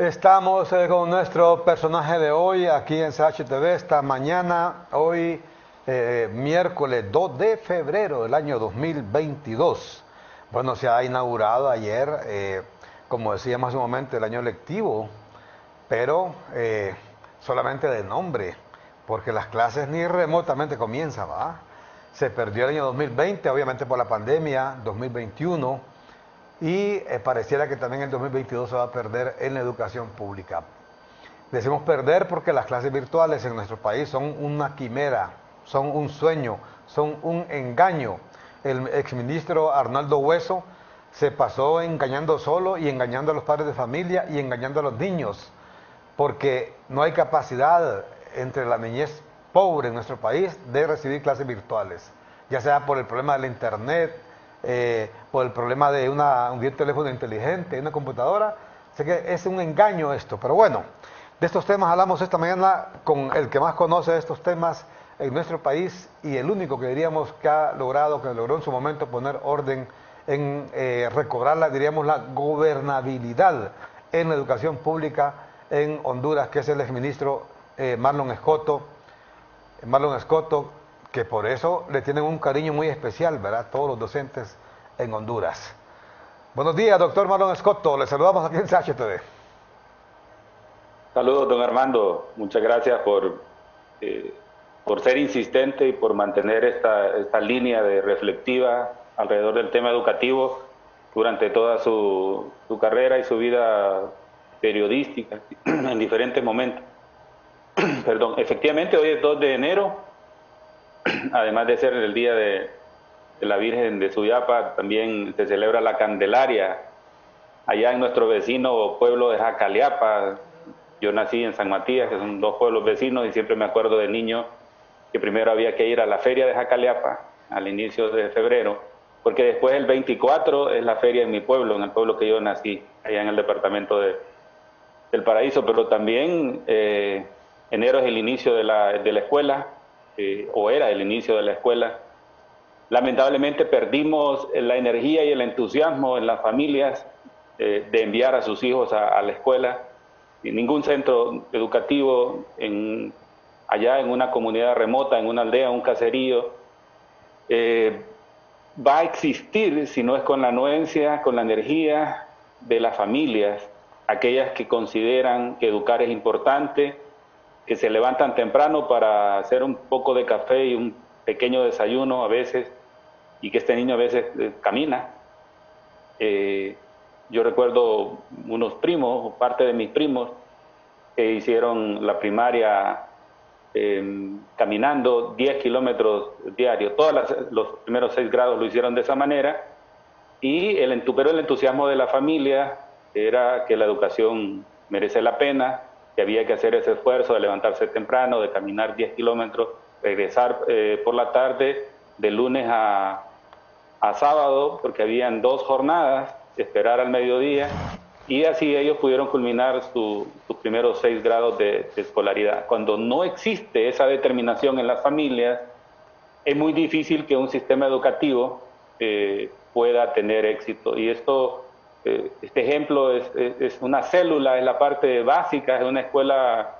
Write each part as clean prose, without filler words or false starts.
Estamos con nuestro personaje de hoy aquí en CHTV esta mañana, hoy miércoles 2 de febrero del año 2022. Bueno, se ha inaugurado ayer, como decíamos hace un momento, el año lectivo, pero solamente de nombre, porque las clases ni remotamente comienzan, ¿va? Se perdió el año 2020, obviamente por la pandemia, 2021, y pareciera que también el 2022 se va a perder en la educación pública. Decimos perder porque las clases virtuales en nuestro país son una quimera, son un sueño, son un engaño. El exministro Arnaldo Hueso se pasó engañando solo y engañando a los padres de familia y engañando a los niños, porque no hay capacidad entre la niñez pobre en nuestro país de recibir clases virtuales, ya sea por el problema del internet, por el problema de un teléfono inteligente, una computadora. Sé que es un engaño esto, pero bueno, de estos temas hablamos esta mañana con el que más conoce estos temas en nuestro país y el único que diríamos que ha logrado, que logró en su momento poner orden en recobrar, diríamos, la gobernabilidad en la educación pública en Honduras, que es el exministro Marlon Escoto, que por eso le tienen un cariño muy especial, ¿verdad? Todos los docentes en Honduras. Buenos días, doctor Marlon Escoto, le saludamos aquí en CHTV. Saludos, don Armando. Muchas gracias por ser insistente y por mantener esta línea de reflexiva alrededor del tema educativo durante toda su carrera y su vida periodística en diferentes momentos. Perdón, efectivamente hoy es 2 de enero, además de ser el día de la Virgen de Suyapa, también se celebra la Candelaria allá en nuestro vecino pueblo de Jacaliapa. Yo nací en San Matías, que son dos pueblos vecinos, y siempre me acuerdo de niño que primero había que ir a la feria de Jacaliapa al inicio de febrero, porque después el 24 es la feria en mi pueblo, en el pueblo que yo nací, allá en el departamento del Paraíso. Pero también enero es el inicio de la escuela, o era el inicio de la escuela. Lamentablemente perdimos la energía y el entusiasmo en las familias de enviar a sus hijos a la escuela. Y ningún centro educativo allá en una comunidad remota, en una aldea, un caserío, va a existir si no es con la anuencia, con la energía de las familias, aquellas que consideran que educar es importante, que se levantan temprano para hacer un poco de café y un pequeño desayuno a veces, y que este niño a veces camina. Yo recuerdo unos primos, parte de mis primos, que hicieron la primaria caminando 10 kilómetros diarios. Los primeros 6 grados lo hicieron de esa manera, pero el entusiasmo de la familia era que la educación merece la pena, que había que hacer ese esfuerzo de levantarse temprano, de caminar 10 kilómetros, regresar por la tarde, de lunes a sábado, porque habían 2 jornadas, esperar al mediodía, y así ellos pudieron culminar sus primeros 6 grados de escolaridad. Cuando no existe esa determinación en las familias, es muy difícil que un sistema educativo pueda tener éxito. Y este ejemplo es una célula, es la parte básica, es una escuela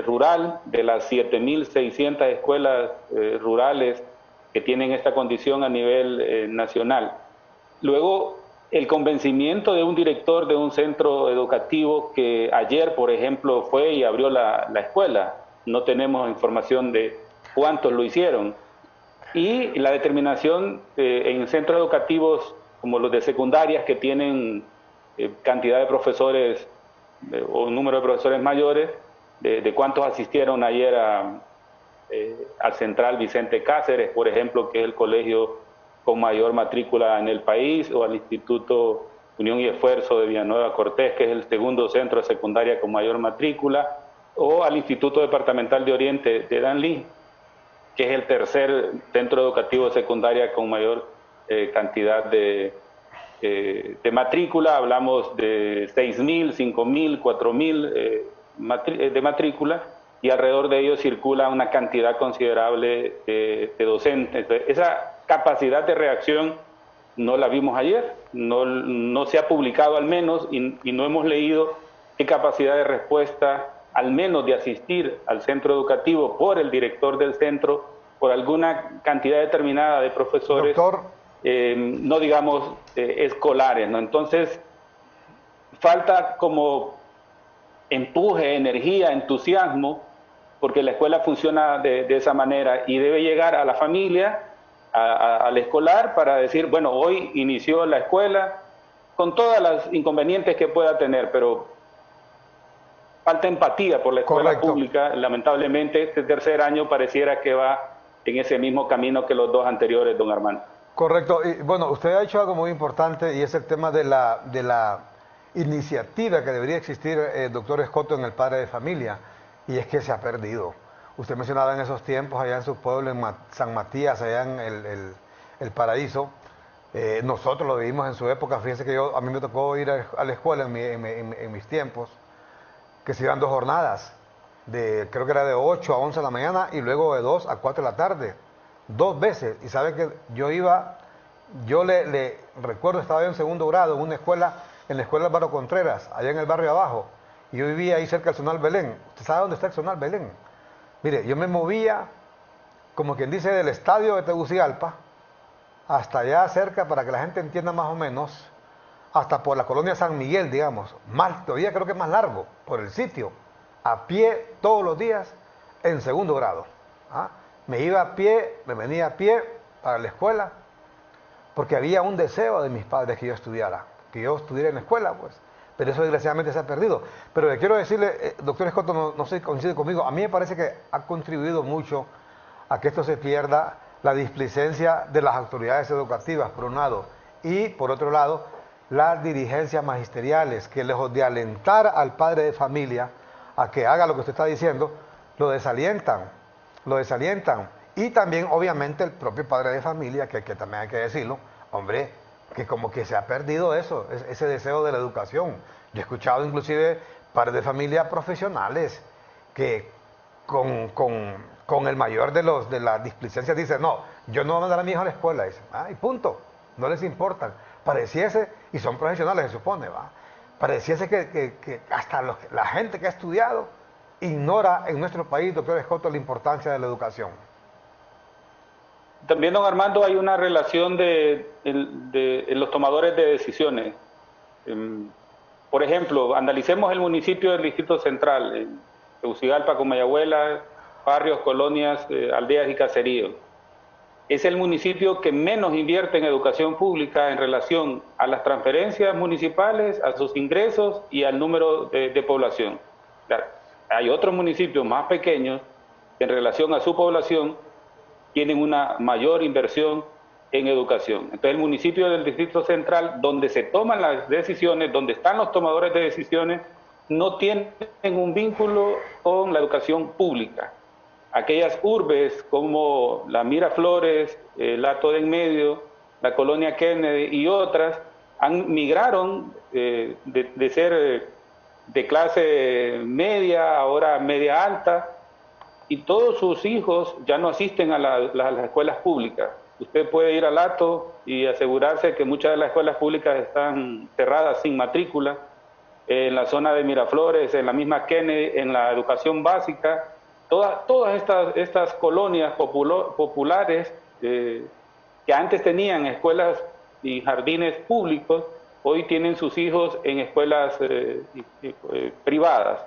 rural, de las 7.600 escuelas rurales que tienen esta condición a nivel nacional. Luego, el convencimiento de un director de un centro educativo que ayer, por ejemplo, fue y abrió la escuela. No tenemos información de cuántos lo hicieron. Y la determinación en centros educativos como los de secundarias, que tienen cantidad de profesores o un número de profesores mayores, de cuántos asistieron ayer al Central Vicente Cáceres, por ejemplo, que es el colegio con mayor matrícula en el país, o al Instituto Unión y Esfuerzo de Villanueva Cortés, que es el segundo centro de secundaria con mayor matrícula, o al Instituto Departamental de Oriente de Danlí, que es el tercer centro educativo de secundaria con mayor cantidad de matrícula. Hablamos de 6.000, 5.000, 4.000 de matrícula, y alrededor de ellos circula una cantidad considerable de docentes. Esa capacidad de reacción no la vimos ayer, no se ha publicado al menos, y no hemos leído qué capacidad de respuesta, al menos de asistir al centro educativo por el director del centro, por alguna cantidad determinada de profesores, Doctor, no digamos escolares, ¿no? Entonces, falta como empuje, energía, entusiasmo, porque la escuela funciona de esa manera y debe llegar a la familia, al escolar, para decir, bueno, hoy inició la escuela con todas las inconvenientes que pueda tener, pero falta empatía por la escuela correcto. pública. Lamentablemente, este tercer año pareciera que va en ese mismo camino que los dos anteriores, don Armando. Correcto. Y bueno, usted ha hecho algo muy importante y es el tema de la iniciativa que debería existir, doctor Escoto, en el padre de familia. Y es que se ha perdido. Usted mencionaba en esos tiempos, allá en su pueblo, en San Matías, allá en el Paraíso. Nosotros lo vivimos en su época. Fíjense que a mí me tocó ir a la escuela en mis tiempos, que se iban 2 jornadas. Creo que era de 8 a 11 de la mañana y luego de 2 a 4 de la tarde. 2 veces. Y sabe que yo le recuerdo, estaba yo en segundo grado en una escuela, en la escuela Álvaro Contreras, allá en el barrio abajo. Y yo vivía ahí cerca del Zonal Belén. ¿Usted sabe dónde está el Zonal Belén? Mire, yo me movía, como quien dice, del estadio de Tegucigalpa hasta allá cerca, para que la gente entienda más o menos, hasta por la colonia San Miguel, digamos. Más, todavía creo que es más largo, por el sitio. A pie todos los días en segundo grado. ¿Ah? Me iba a pie, me venía a pie para la escuela, porque había un deseo de mis padres que yo estudiara en la escuela, pues. Pero eso desgraciadamente se ha perdido. Pero le quiero decirle, doctor Escoto, no sé si coincide conmigo, a mí me parece que ha contribuido mucho a que esto se pierda, la displicencia de las autoridades educativas, por un lado, y por otro lado, las dirigencias magisteriales, que lejos de alentar al padre de familia a que haga lo que usted está diciendo, lo desalientan. Y también, obviamente, el propio padre de familia, que también hay que decirlo, hombre, que como que se ha perdido eso, ese deseo de la educación. Yo he escuchado inclusive padres de familia profesionales que con el mayor de las displicencias dicen, no, yo no voy a mandar a mi hijo a la escuela, dicen, y punto, no les importan. Pareciese, y son profesionales se supone, ¿va? Pareciese que hasta la gente que ha estudiado ignora en nuestro país, doctor Escoto, la importancia de la educación. También, don Armando, hay una relación de los tomadores de decisiones. Por ejemplo, analicemos el municipio del Distrito Central, Tegucigalpa, Comayagüela, barrios, colonias, aldeas y caseríos. Es el municipio que menos invierte en educación pública en relación a las transferencias municipales, a sus ingresos y al número de población. Claro, hay otros municipios más pequeños que en relación a su población tienen una mayor inversión en educación. Entonces, el municipio del Distrito Central, donde se toman las decisiones, donde están los tomadores de decisiones, no tienen un vínculo con la educación pública. Aquellas urbes como la Miraflores, el Hato de en Medio, la Colonia Kennedy y otras, migraron de ser de clase media, ahora media alta, y todos sus hijos ya no asisten a las escuelas públicas. Usted puede ir al Hato y asegurarse que muchas de las escuelas públicas están cerradas sin matrícula, en la zona de Miraflores, en la misma Kennedy, en la educación básica. Todas estas colonias populares que antes tenían escuelas y jardines públicos, hoy tienen sus hijos en escuelas privadas.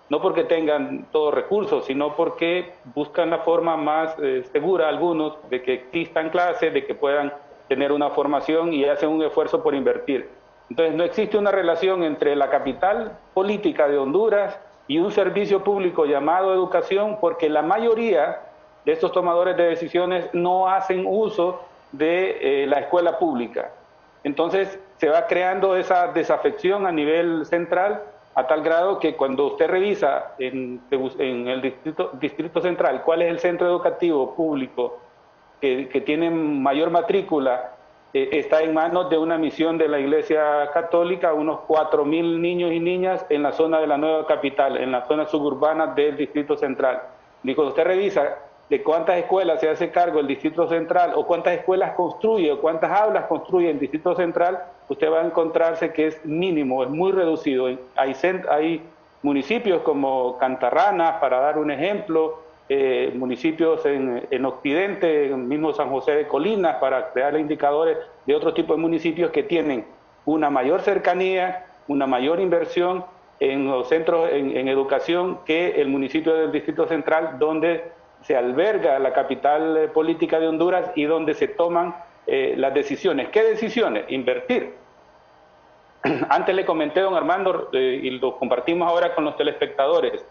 No porque tengan todos recursos, sino porque buscan la forma más segura algunos de que existan clases, de que puedan tener una formación y hacen un esfuerzo por invertir. Entonces no existe una relación entre la capital política de Honduras y un servicio público llamado educación, porque la mayoría de estos tomadores de decisiones no hacen uso de la escuela pública. Entonces se va creando esa desafección a nivel central, a tal grado que cuando usted revisa en el distrito Central cuál es el centro educativo público que tiene mayor matrícula, está en manos de una misión de la Iglesia Católica, unos 4.000 niños y niñas en la zona de la nueva capital, en la zona suburbana del Distrito Central. Y cuando usted revisa de cuántas escuelas se hace cargo el Distrito Central o cuántas escuelas construye o cuántas aulas construye el Distrito Central, usted va a encontrarse que es mínimo, es muy reducido. Hay municipios como Cantarranas, para dar un ejemplo, municipios en Occidente, el mismo San José de Colinas, para crear indicadores de otro tipo de municipios que tienen una mayor cercanía, una mayor inversión en los centros en educación que el municipio del Distrito Central, donde se alberga la capital política de Honduras y donde se toman las decisiones. ¿Qué decisiones? Invertir. Antes le comenté, don Armando, y lo compartimos ahora con los telespectadores,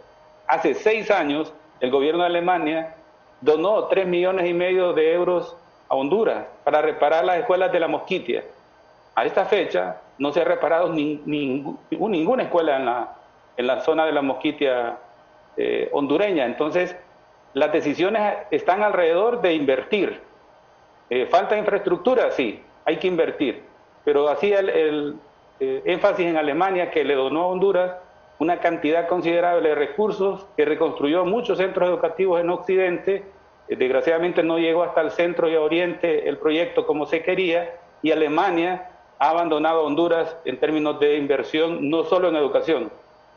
hace 6 años el gobierno de Alemania donó 3,5 millones de euros a Honduras para reparar las escuelas de la Mosquitia. A esta fecha no se ha reparado ninguna escuela en la zona de la Mosquitia hondureña. Entonces, las decisiones están alrededor de invertir. ¿Falta infraestructura? Sí, hay que invertir. Pero hacía el énfasis en Alemania, que le donó a Honduras una cantidad considerable de recursos, que reconstruyó muchos centros educativos en Occidente. Desgraciadamente no llegó hasta el centro y oriente el proyecto como se quería, y Alemania ha abandonado a Honduras en términos de inversión, no solo en educación.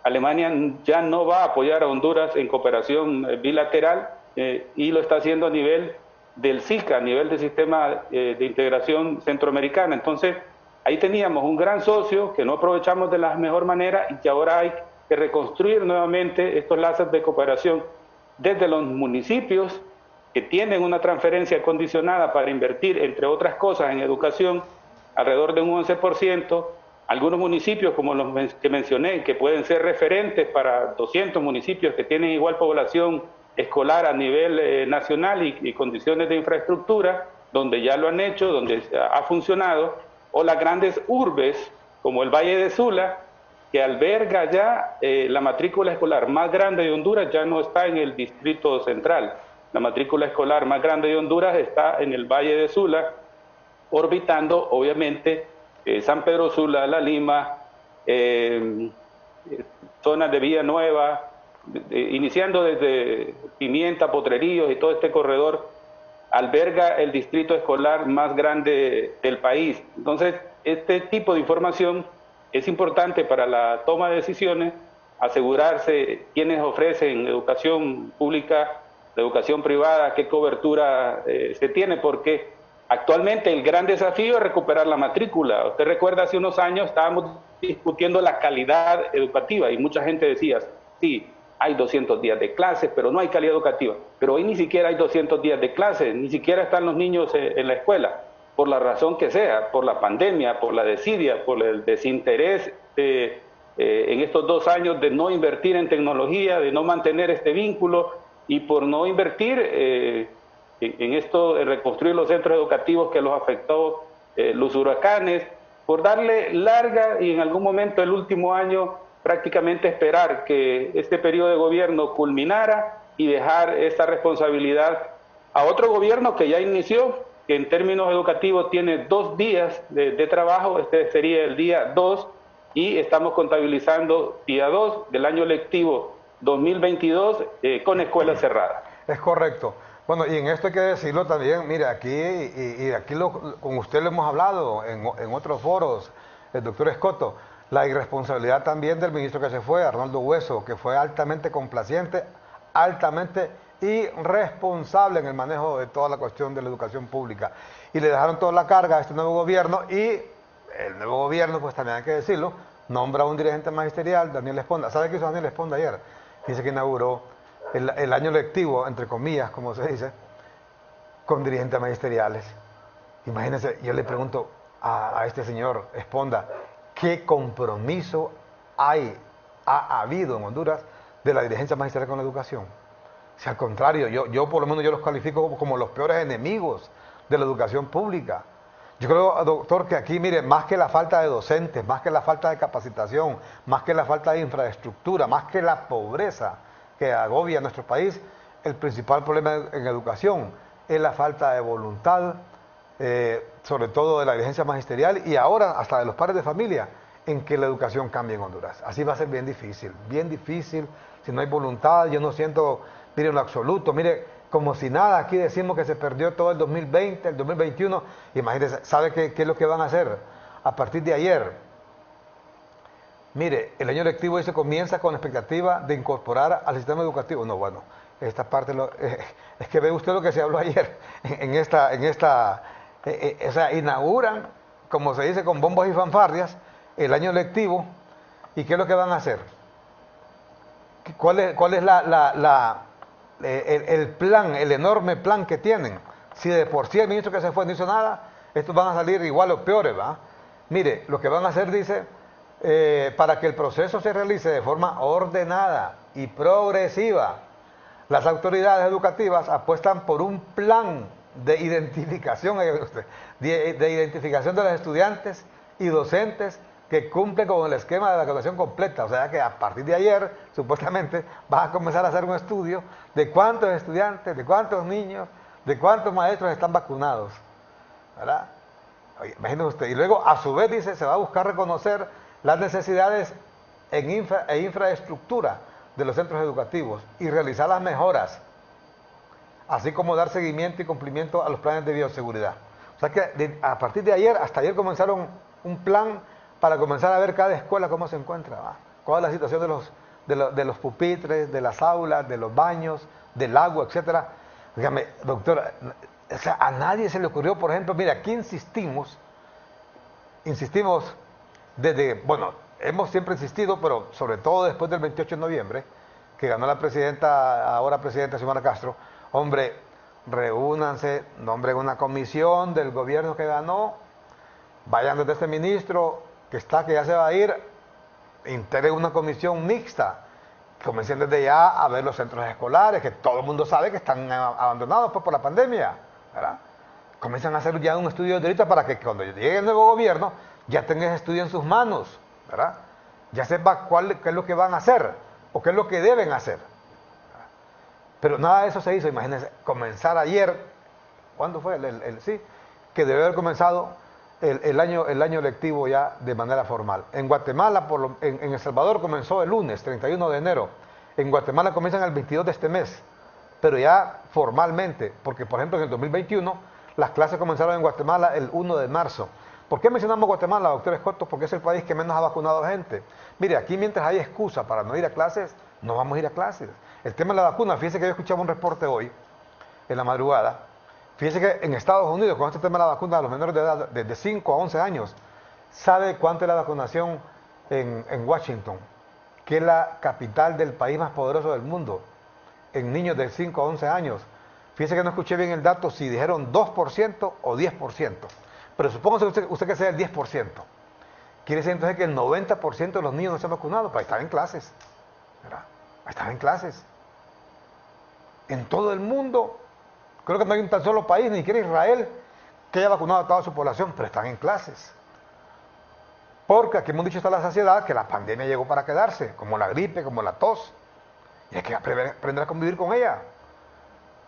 Alemania ya no va a apoyar a Honduras en cooperación bilateral y lo está haciendo a nivel del SICA, a nivel del Sistema de Integración Centroamericana. Entonces, ahí teníamos un gran socio que no aprovechamos de la mejor manera y que ahora hay que reconstruir nuevamente estos lazos de cooperación desde los municipios que tienen una transferencia condicionada para invertir, entre otras cosas, en educación, alrededor de un 11%, algunos municipios como los que mencioné, que pueden ser referentes para 200 municipios que tienen igual población escolar a nivel nacional y condiciones de infraestructura, donde ya lo han hecho, donde ha funcionado, o las grandes urbes como el Valle de Sula, que alberga ya la matrícula escolar más grande de Honduras, ya no está en el Distrito Central. La matrícula escolar más grande de Honduras está en el Valle de Sula, orbitando obviamente San Pedro Sula, La Lima, zonas de Villanueva, iniciando desde Pimienta, Potrerillos y todo este corredor, alberga el distrito escolar más grande del país. Entonces, este tipo de información es importante para la toma de decisiones, asegurarse quiénes ofrecen educación pública, la educación privada, qué cobertura se tiene, porque actualmente el gran desafío es recuperar la matrícula. Usted recuerda, hace unos años estábamos discutiendo la calidad educativa y mucha gente decía, sí, hay 200 días de clases, pero no hay calidad educativa. Pero hoy ni siquiera hay 200 días de clases, ni siquiera están los niños en la escuela, por la razón que sea, por la pandemia, por la desidia, por el desinterés en estos 2 años de no invertir en tecnología, de no mantener este vínculo y por no invertir en esto, en reconstruir los centros educativos que los afectó los huracanes, por darle larga y en algún momento el último año prácticamente esperar que este periodo de gobierno culminara y dejar esta responsabilidad a otro gobierno que ya inició, que en términos educativos tiene 2 días de trabajo, este sería el día 2, y estamos contabilizando día 2 del año lectivo 2022 con escuelas cerradas. Es correcto. Bueno, y en esto hay que decirlo también, mire, aquí, con usted lo hemos hablado en otros foros, el doctor Escoto, la irresponsabilidad también del ministro que se fue, Arnoldo Hueso, que fue altamente complaciente, altamente irresponsable en el manejo de toda la cuestión de la educación pública. Y le dejaron toda la carga a este nuevo gobierno y el nuevo gobierno, pues también hay que decirlo, nombra a un dirigente magisterial, Daniel Esponda. ¿Sabe qué hizo Daniel Esponda ayer? Dice que inauguró el año lectivo, entre comillas, como se dice, con dirigentes magisteriales. Imagínense, yo le pregunto a este señor Esponda, ¿qué compromiso ha habido en Honduras de la dirigencia magisterial con la educación? Si al contrario, yo por lo menos yo los califico como los peores enemigos de la educación pública. Yo creo, doctor, que aquí, mire, más que la falta de docentes, más que la falta de capacitación, más que la falta de infraestructura, más que la pobreza que agobia a nuestro país, el principal problema en educación es la falta de voluntad, sobre todo de la dirigencia magisterial y ahora hasta de los padres de familia, en que la educación cambie en Honduras. Así va a ser bien difícil, si no hay voluntad. Yo no siento, mire, en lo absoluto, mire, como si nada. Aquí decimos que se perdió todo el 2020, el 2021. Imagínense, ¿sabe qué es lo que van a hacer a partir de ayer? Mire, el año lectivo hoy se comienza con la expectativa de incorporar al sistema educativo. No, bueno, esta parte es que ve usted lo que se habló ayer o sea, inauguran, como se dice, con bombos y fanfarrias, el año lectivo. ¿Y qué es lo que van a hacer? ¿Cuál es el plan, el enorme plan que tienen? Si de por sí el ministro que se fue no hizo nada, estos van a salir igual o peores, ¿va? Mire, lo que van a hacer, dice, para que el proceso se realice de forma ordenada y progresiva, las autoridades educativas apuestan por un plan de identificación, de identificación de los estudiantes y docentes que cumple con el esquema de vacunación completa. O sea que a partir de ayer, supuestamente, vas a comenzar a hacer un estudio de cuántos estudiantes, de cuántos niños, de cuántos maestros están vacunados, ¿verdad? Oye, imagínese usted. Y luego, a su vez, dice, se va a buscar reconocer las necesidades e infraestructura de los centros educativos y realizar las mejoras, así como dar seguimiento y cumplimiento a los planes de bioseguridad. O sea que a partir de ayer, hasta ayer comenzaron un plan para comenzar a ver cada escuela cómo se encuentra, ¿va? Cuál es la situación de los pupitres, de las aulas, de los baños, del agua, etcétera. Dígame, doctora, o sea, a nadie se le ocurrió, por ejemplo, mira, aquí insistimos desde, bueno, hemos siempre insistido, pero sobre todo después del 28 de noviembre, que ganó la presidenta, ahora presidenta Xiomara Castro. Hombre, reúnanse, nombren una comisión del gobierno que ganó, vayan desde este ministro que ya se va a ir, integren una comisión mixta, comiencen desde ya a ver los centros escolares, que todo el mundo sabe que están abandonados pues, por la pandemia, ¿verdad? Comienzan a hacer ya un estudio de ahorita para que cuando llegue el nuevo gobierno ya tengan ese estudio en sus manos, ¿verdad? Ya sepa qué es lo que van a hacer o qué es lo que deben hacer. Pero nada de eso se hizo. Imagínense, comenzar ayer, ¿cuándo fue? Sí, que debe haber comenzado el año lectivo ya de manera formal. En Guatemala, en El Salvador comenzó el lunes, 31 de enero. En Guatemala comienzan el 22 de este mes, pero ya formalmente, porque por ejemplo en el 2021 las clases comenzaron en Guatemala el 1 de marzo. ¿Por qué mencionamos Guatemala, doctor Escoto? Porque es el país que menos ha vacunado gente. Mire, aquí mientras hay excusa para no ir a clases, no vamos a ir a clases. El tema de la vacuna, fíjese que yo escuchaba un reporte hoy, en la madrugada. Fíjese que en Estados Unidos, con este tema de la vacuna de los menores de edad, desde 5 a 11 años, ¿sabe cuánto es la vacunación en Washington? Que es la capital del país más poderoso del mundo, en niños de 5 a 11 años. Fíjese que no escuché bien el dato, si dijeron 2% o 10%. Pero supóngase usted que sea el 10%. Quiere decir entonces que el 90% de los niños no se han vacunado, pues ahí están en clases, ¿verdad? Ahí están en clases. En todo el mundo, creo que no hay un tan solo país, ni siquiera Israel, que haya vacunado a toda su población, pero están en clases. Porque aquí hemos dicho hasta la saciedad que la pandemia llegó para quedarse, como la gripe, como la tos, y hay que aprender a convivir con ella.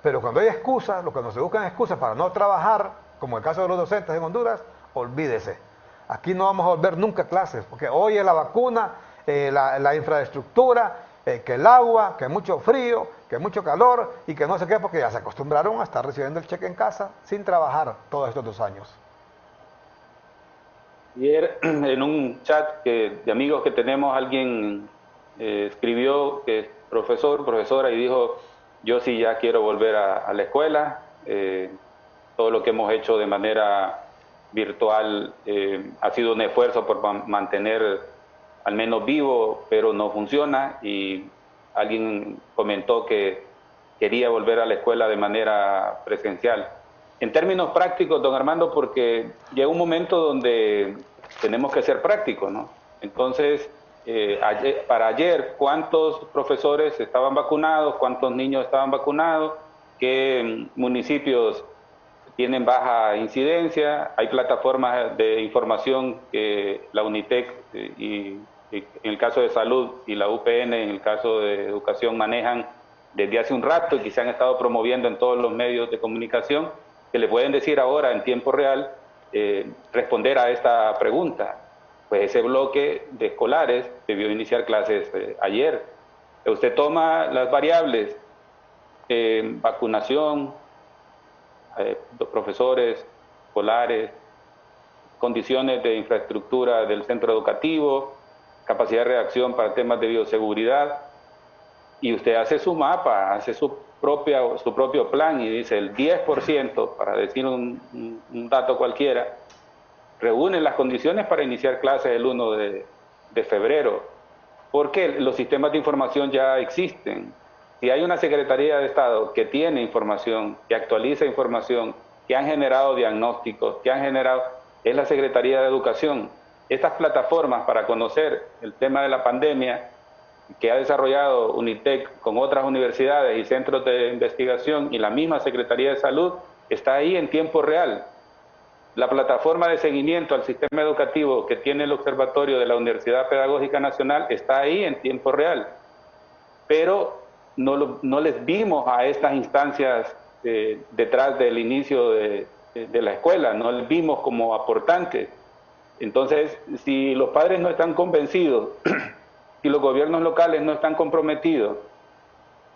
Pero cuando hay excusas, lo que nos se buscan excusas para no trabajar, como el caso de los docentes en Honduras, olvídese. Aquí no vamos a volver nunca a clases, porque hoy es la vacuna, la infraestructura, que el agua, que mucho frío, que mucho calor y que no sé qué, porque ya se acostumbraron a estar recibiendo el cheque en casa sin trabajar todos estos 2 años. Ayer en un chat de amigos que tenemos, alguien escribió que es profesora y dijo, yo sí ya quiero volver a la escuela, todo lo que hemos hecho de manera virtual ha sido un esfuerzo por mantener al menos vivo, pero no funciona, y alguien comentó que quería volver a la escuela de manera presencial. En términos prácticos, don Armando, porque llega un momento donde tenemos que ser prácticos, ¿no? Entonces, para ayer, ¿cuántos profesores estaban vacunados? ¿Cuántos niños estaban vacunados? ¿Qué municipios tienen baja incidencia? Hay plataformas de información que la UNITEC y en el caso de salud y la UPN en el caso de educación manejan desde hace un rato y que se han estado promoviendo en todos los medios de comunicación, que le pueden decir ahora en tiempo real, responder a esta pregunta. Pues ese bloque de escolares debió iniciar clases ayer. Usted toma las variables, vacunación, profesores escolares, condiciones de infraestructura del centro educativo, capacidad de reacción para temas de bioseguridad, y usted hace su mapa, hace su propio plan y dice el 10%, para decir un dato cualquiera, reúne las condiciones para iniciar clases el 1 de febrero, porque los sistemas de información ya existen. Si hay una Secretaría de Estado que tiene información, que actualiza información, que han generado diagnósticos, que han generado, es la Secretaría de Educación. Estas plataformas para conocer el tema de la pandemia que ha desarrollado UNITEC con otras universidades y centros de investigación y la misma Secretaría de Salud, está ahí en tiempo real. La plataforma de seguimiento al sistema educativo que tiene el Observatorio de la Universidad Pedagógica Nacional está ahí en tiempo real. Pero no les vimos a estas instancias detrás del inicio de la escuela, no les vimos como aportantes. Entonces, si los padres no están convencidos, si los gobiernos locales no están comprometidos,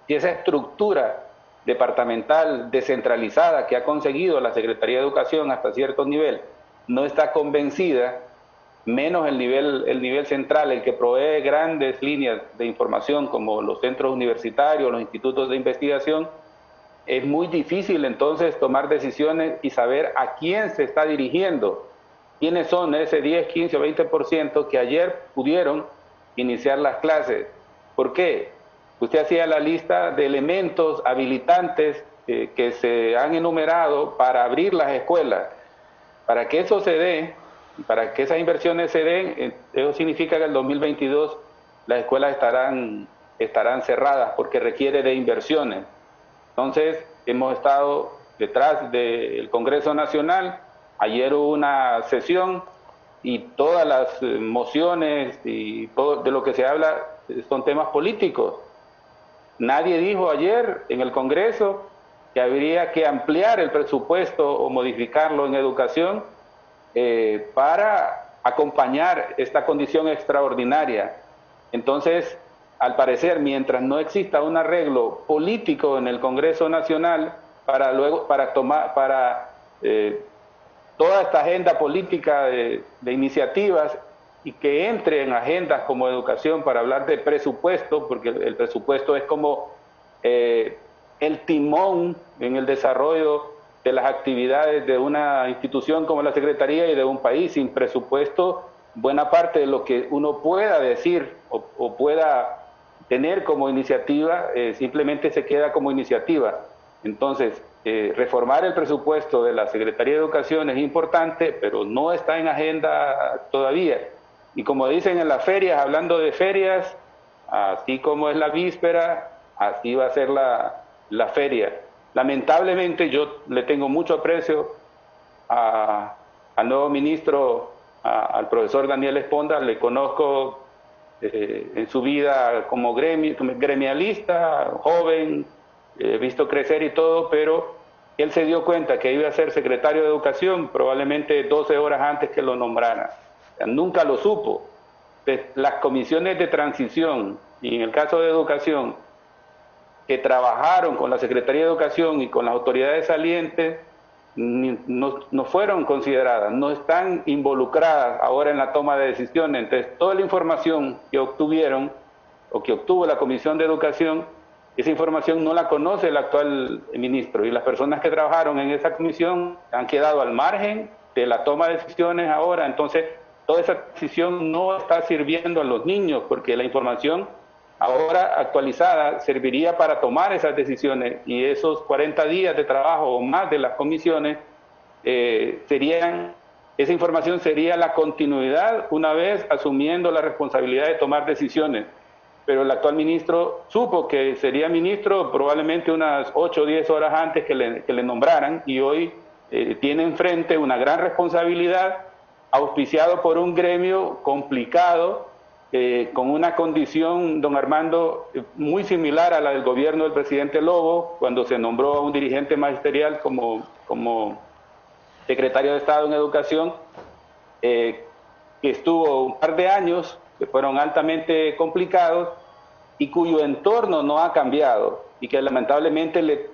si esa estructura departamental descentralizada que ha conseguido la Secretaría de Educación hasta cierto nivel no está convencida, menos el nivel central, el que provee grandes líneas de información como los centros universitarios, los institutos de investigación, es muy difícil entonces tomar decisiones y saber a quién se está dirigiendo, quiénes son ese 10, 15 o 20% que ayer pudieron iniciar las clases. ¿Por qué? Usted hacía la lista de elementos habilitantes que se han enumerado para abrir las escuelas. Para que eso se dé, para que esas inversiones se den, eso significa que en el 2022 las escuelas estarán cerradas porque requiere de inversiones. Entonces, hemos estado detrás del Congreso Nacional. Ayer hubo una sesión y todas las mociones y todo de lo que se habla son temas políticos. Nadie dijo ayer en el Congreso que habría que ampliar el presupuesto o modificarlo en educación para acompañar esta condición extraordinaria. Entonces, al parecer, mientras no exista un arreglo político en el Congreso Nacional para toda esta agenda política de iniciativas y que entre en agendas como educación para hablar de presupuesto, porque el presupuesto es como el timón en el desarrollo de las actividades de una institución como la Secretaría y de un país. Sin presupuesto, buena parte de lo que uno pueda decir o pueda tener como iniciativa simplemente se queda como iniciativa. Entonces, reformar el presupuesto de la Secretaría de Educación es importante, pero no está en agenda todavía. Y como dicen en las ferias, hablando de ferias, así como es la víspera, así va a ser la feria. Lamentablemente yo le tengo mucho aprecio al nuevo ministro, al profesor Daniel Esponda, le conozco en su vida como gremialista, joven, he visto crecer y todo, pero él se dio cuenta que iba a ser secretario de Educación probablemente 12 horas antes que lo nombrara. O sea, nunca lo supo. Las comisiones de transición, y en el caso de Educación, que trabajaron con la Secretaría de Educación y con las autoridades salientes, no fueron consideradas, no están involucradas ahora en la toma de decisiones. Entonces, toda la información que obtuvieron o que obtuvo la Comisión de Educación, esa información no la conoce el actual ministro, y las personas que trabajaron en esa comisión han quedado al margen de la toma de decisiones ahora. Entonces, toda esa decisión no está sirviendo a los niños, porque la información ahora actualizada serviría para tomar esas decisiones, y esos 40 días de trabajo o más de las comisiones esa información sería la continuidad una vez asumiendo la responsabilidad de tomar decisiones. Pero el actual ministro supo que sería ministro probablemente unas 8 o 10 horas antes que le nombraran, y hoy tiene enfrente una gran responsabilidad, auspiciado por un gremio complicado, con una condición, don Armando, muy similar a la del gobierno del presidente Lobo, cuando se nombró a un dirigente magisterial como secretario de Estado en Educación, que estuvo un par de años, que fueron altamente complicados, y cuyo entorno no ha cambiado. y que lamentablemente le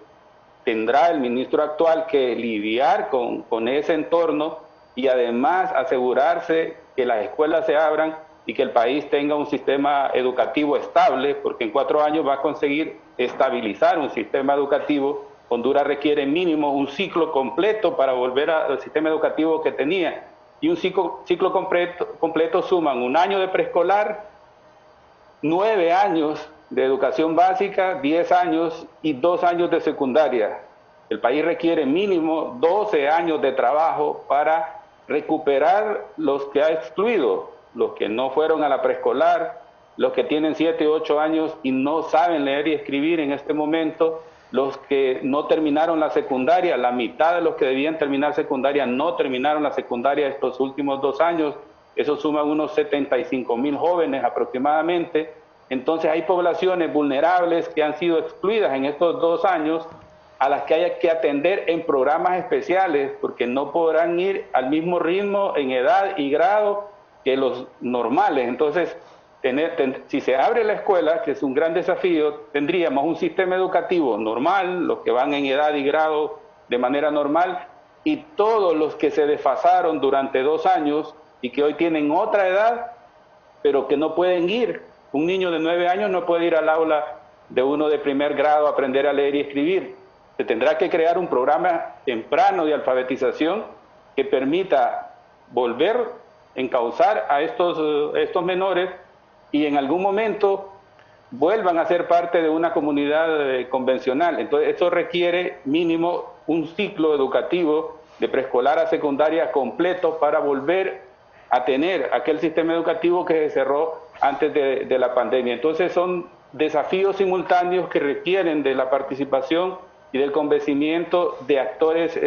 tendrá el ministro actual que lidiar con ese entorno y además asegurarse que las escuelas se abran y que el país tenga un sistema educativo estable, porque en 4 años va a conseguir estabilizar un sistema educativo. Honduras requiere mínimo un ciclo completo para volver al sistema educativo que tenía. Y un ciclo completo suman 1 año de preescolar, 9 años de educación básica, 10 años y 2 años de secundaria. El país requiere mínimo 12 años de trabajo para recuperar los que ha excluido, los que no fueron a la preescolar, los que tienen 7 u 8 años y no saben leer y escribir en este momento, los que no terminaron la secundaria, la mitad de los que debían terminar secundaria no terminaron la secundaria estos últimos 2 años, eso suma unos 75,000 jóvenes aproximadamente. Entonces hay poblaciones vulnerables que han sido excluidas en estos 2 años, a las que haya que atender en programas especiales, porque no podrán ir al mismo ritmo en edad y grado que los normales. Entonces, si se abre la escuela, que es un gran desafío, tendríamos un sistema educativo normal, los que van en edad y grado de manera normal, y todos los que se desfasaron durante 2 años y que hoy tienen otra edad, pero que no pueden ir. Un niño de 9 años no puede ir al aula de uno de primer grado a aprender a leer y escribir. Se tendrá que crear un programa temprano de alfabetización que permita volver a encauzar a estos menores y en algún momento vuelvan a ser parte de una comunidad convencional. Entonces, eso requiere mínimo un ciclo educativo de preescolar a secundaria completo para volver a tener aquel sistema educativo que se cerró antes de la pandemia. Entonces, son desafíos simultáneos que requieren de la participación y del convencimiento de actores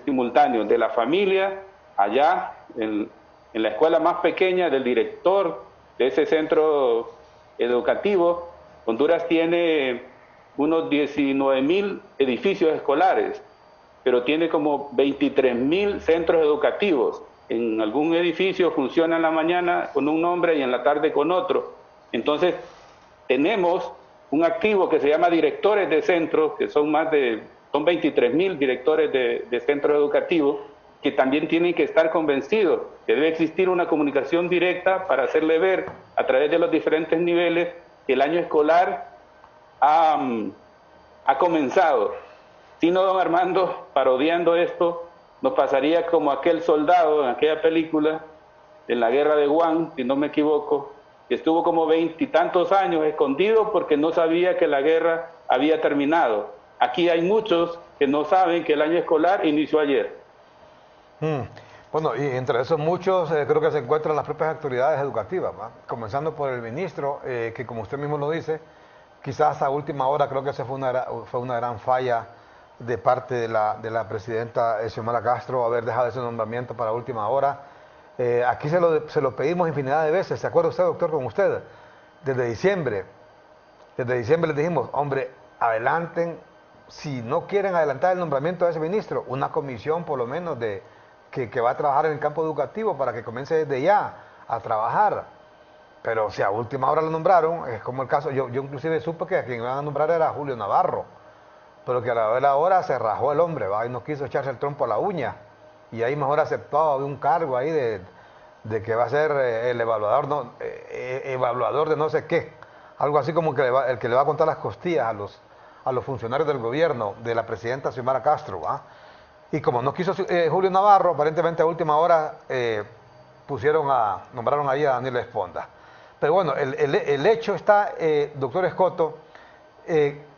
simultáneos, de la familia, allá en la escuela más pequeña, del director de ese centro educativo. Honduras tiene unos 19,000 edificios escolares, pero tiene como 23,000 centros educativos. En algún edificio funciona en la mañana con un nombre y en la tarde con otro. Entonces, tenemos un activo que se llama directores de centros, que son 23,000 directores de centros educativos, que también tienen que estar convencidos que debe existir una comunicación directa para hacerle ver a través de los diferentes niveles que el año escolar ha comenzado. Si no, don Armando, parodiando esto, nos pasaría como aquel soldado en aquella película, en la guerra de Guam, si no me equivoco, que estuvo como 20 y tantos años escondido porque no sabía que la guerra había terminado. Aquí hay muchos que no saben que el año escolar inició ayer. Bueno, y entre esos muchos creo que se encuentran las propias autoridades educativas, ¿va? Comenzando por el ministro, que como usted mismo lo dice, quizás a última hora creo que esa fue una gran falla de parte de la presidenta Xiomara Castro, haber dejado ese nombramiento para última hora. Aquí se lo pedimos infinidad de veces, ¿se acuerda usted, doctor, con usted? Desde diciembre les dijimos, hombre, adelanten, si no quieren adelantar el nombramiento de ese ministro, una comisión por lo menos que va a trabajar en el campo educativo para que comience desde ya a trabajar. Pero si a última hora lo nombraron, es como el caso, yo inclusive supe que a quien iban a nombrar era Julio Navarro, pero que a la hora se rajó el hombre, ¿va? Y no quiso echarse el trompo a la uña. Y ahí mejor aceptado de un cargo ahí de que va a ser el evaluador de no sé qué. Algo así como que el que le va a contar las costillas a los funcionarios del gobierno de la presidenta Xiomara Castro. ¿Va? Y como no quiso Julio Navarro, aparentemente a última hora nombraron ahí a Daniel Esponda. Pero bueno, el hecho está, doctor Escoto,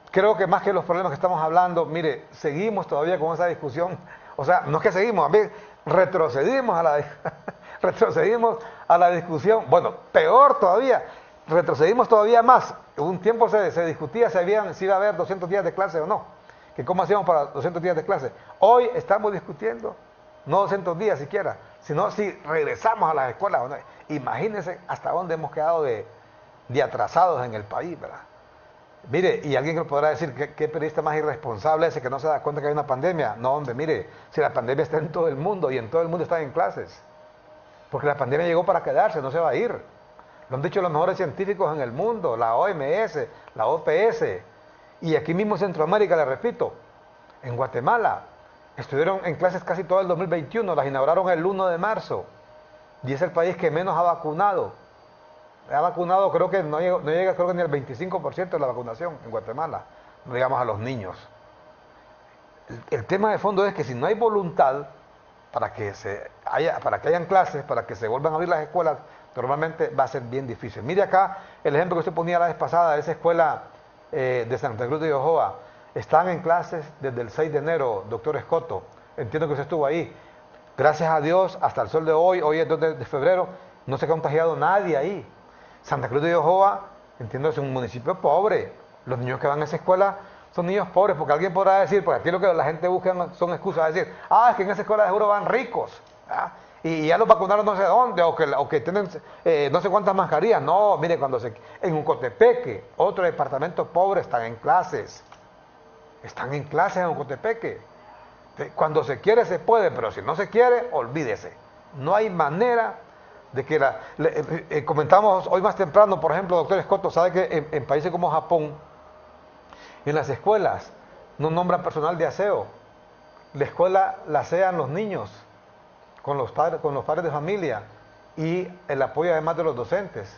creo que más que los problemas que estamos hablando, mire, seguimos todavía con esa discusión. O sea, no es que seguimos, a mí retrocedimos a la discusión. Bueno, peor todavía, retrocedimos todavía más. Un tiempo se discutía si iba a haber 200 días de clase o no, que cómo hacíamos para 200 días de clase. Hoy estamos discutiendo, no 200 días siquiera, sino si regresamos a las escuelas o no. Imagínense hasta dónde hemos quedado de atrasados en el país, ¿verdad? Mire, y alguien que podrá decir, ¿qué periodista más irresponsable ese que no se da cuenta que hay una pandemia? No, hombre, mire, si la pandemia está en todo el mundo y en todo el mundo están en clases. Porque la pandemia llegó para quedarse, no se va a ir. Lo han dicho los mejores científicos en el mundo, la OMS, la OPS. Y aquí mismo en Centroamérica, le repito, en Guatemala, estuvieron en clases casi todo el 2021, las inauguraron el 1 de marzo, y es el país que menos ha vacunado. Ha vacunado, creo que no llega creo que ni el 25% de la vacunación en Guatemala, no digamos a los niños. El tema de fondo es que si no hay voluntad para que hayan clases, para que se vuelvan a abrir las escuelas, normalmente va a ser bien difícil. Mire acá el ejemplo que usted ponía la vez pasada de esa escuela de Santa Cruz de Ojoa. Están en clases desde el 6 de enero, doctor Escoto. Entiendo que usted estuvo ahí. Gracias a Dios, hasta el sol de hoy es 2 de febrero, no se ha contagiado nadie ahí. Santa Cruz de Ojoa, entiendo, es un municipio pobre. Los niños que van a esa escuela son niños pobres, porque alguien podrá decir, porque aquí lo que la gente busca son excusas, es decir, es que en esa escuela de seguro van ricos, y ya los vacunaron no sé dónde, o que tienen no sé cuántas mascarillas. No, mire, en Ocotepeque, otro departamento pobre, están en clases en Ocotepeque. Cuando se quiere se puede, pero si no se quiere, olvídese. No hay manera de que comentamos hoy más temprano, por ejemplo, doctor Escoto, sabe que en países como Japón, en las escuelas no nombran personal de aseo. La escuela la asean los niños con los padres de familia y el apoyo además de los docentes.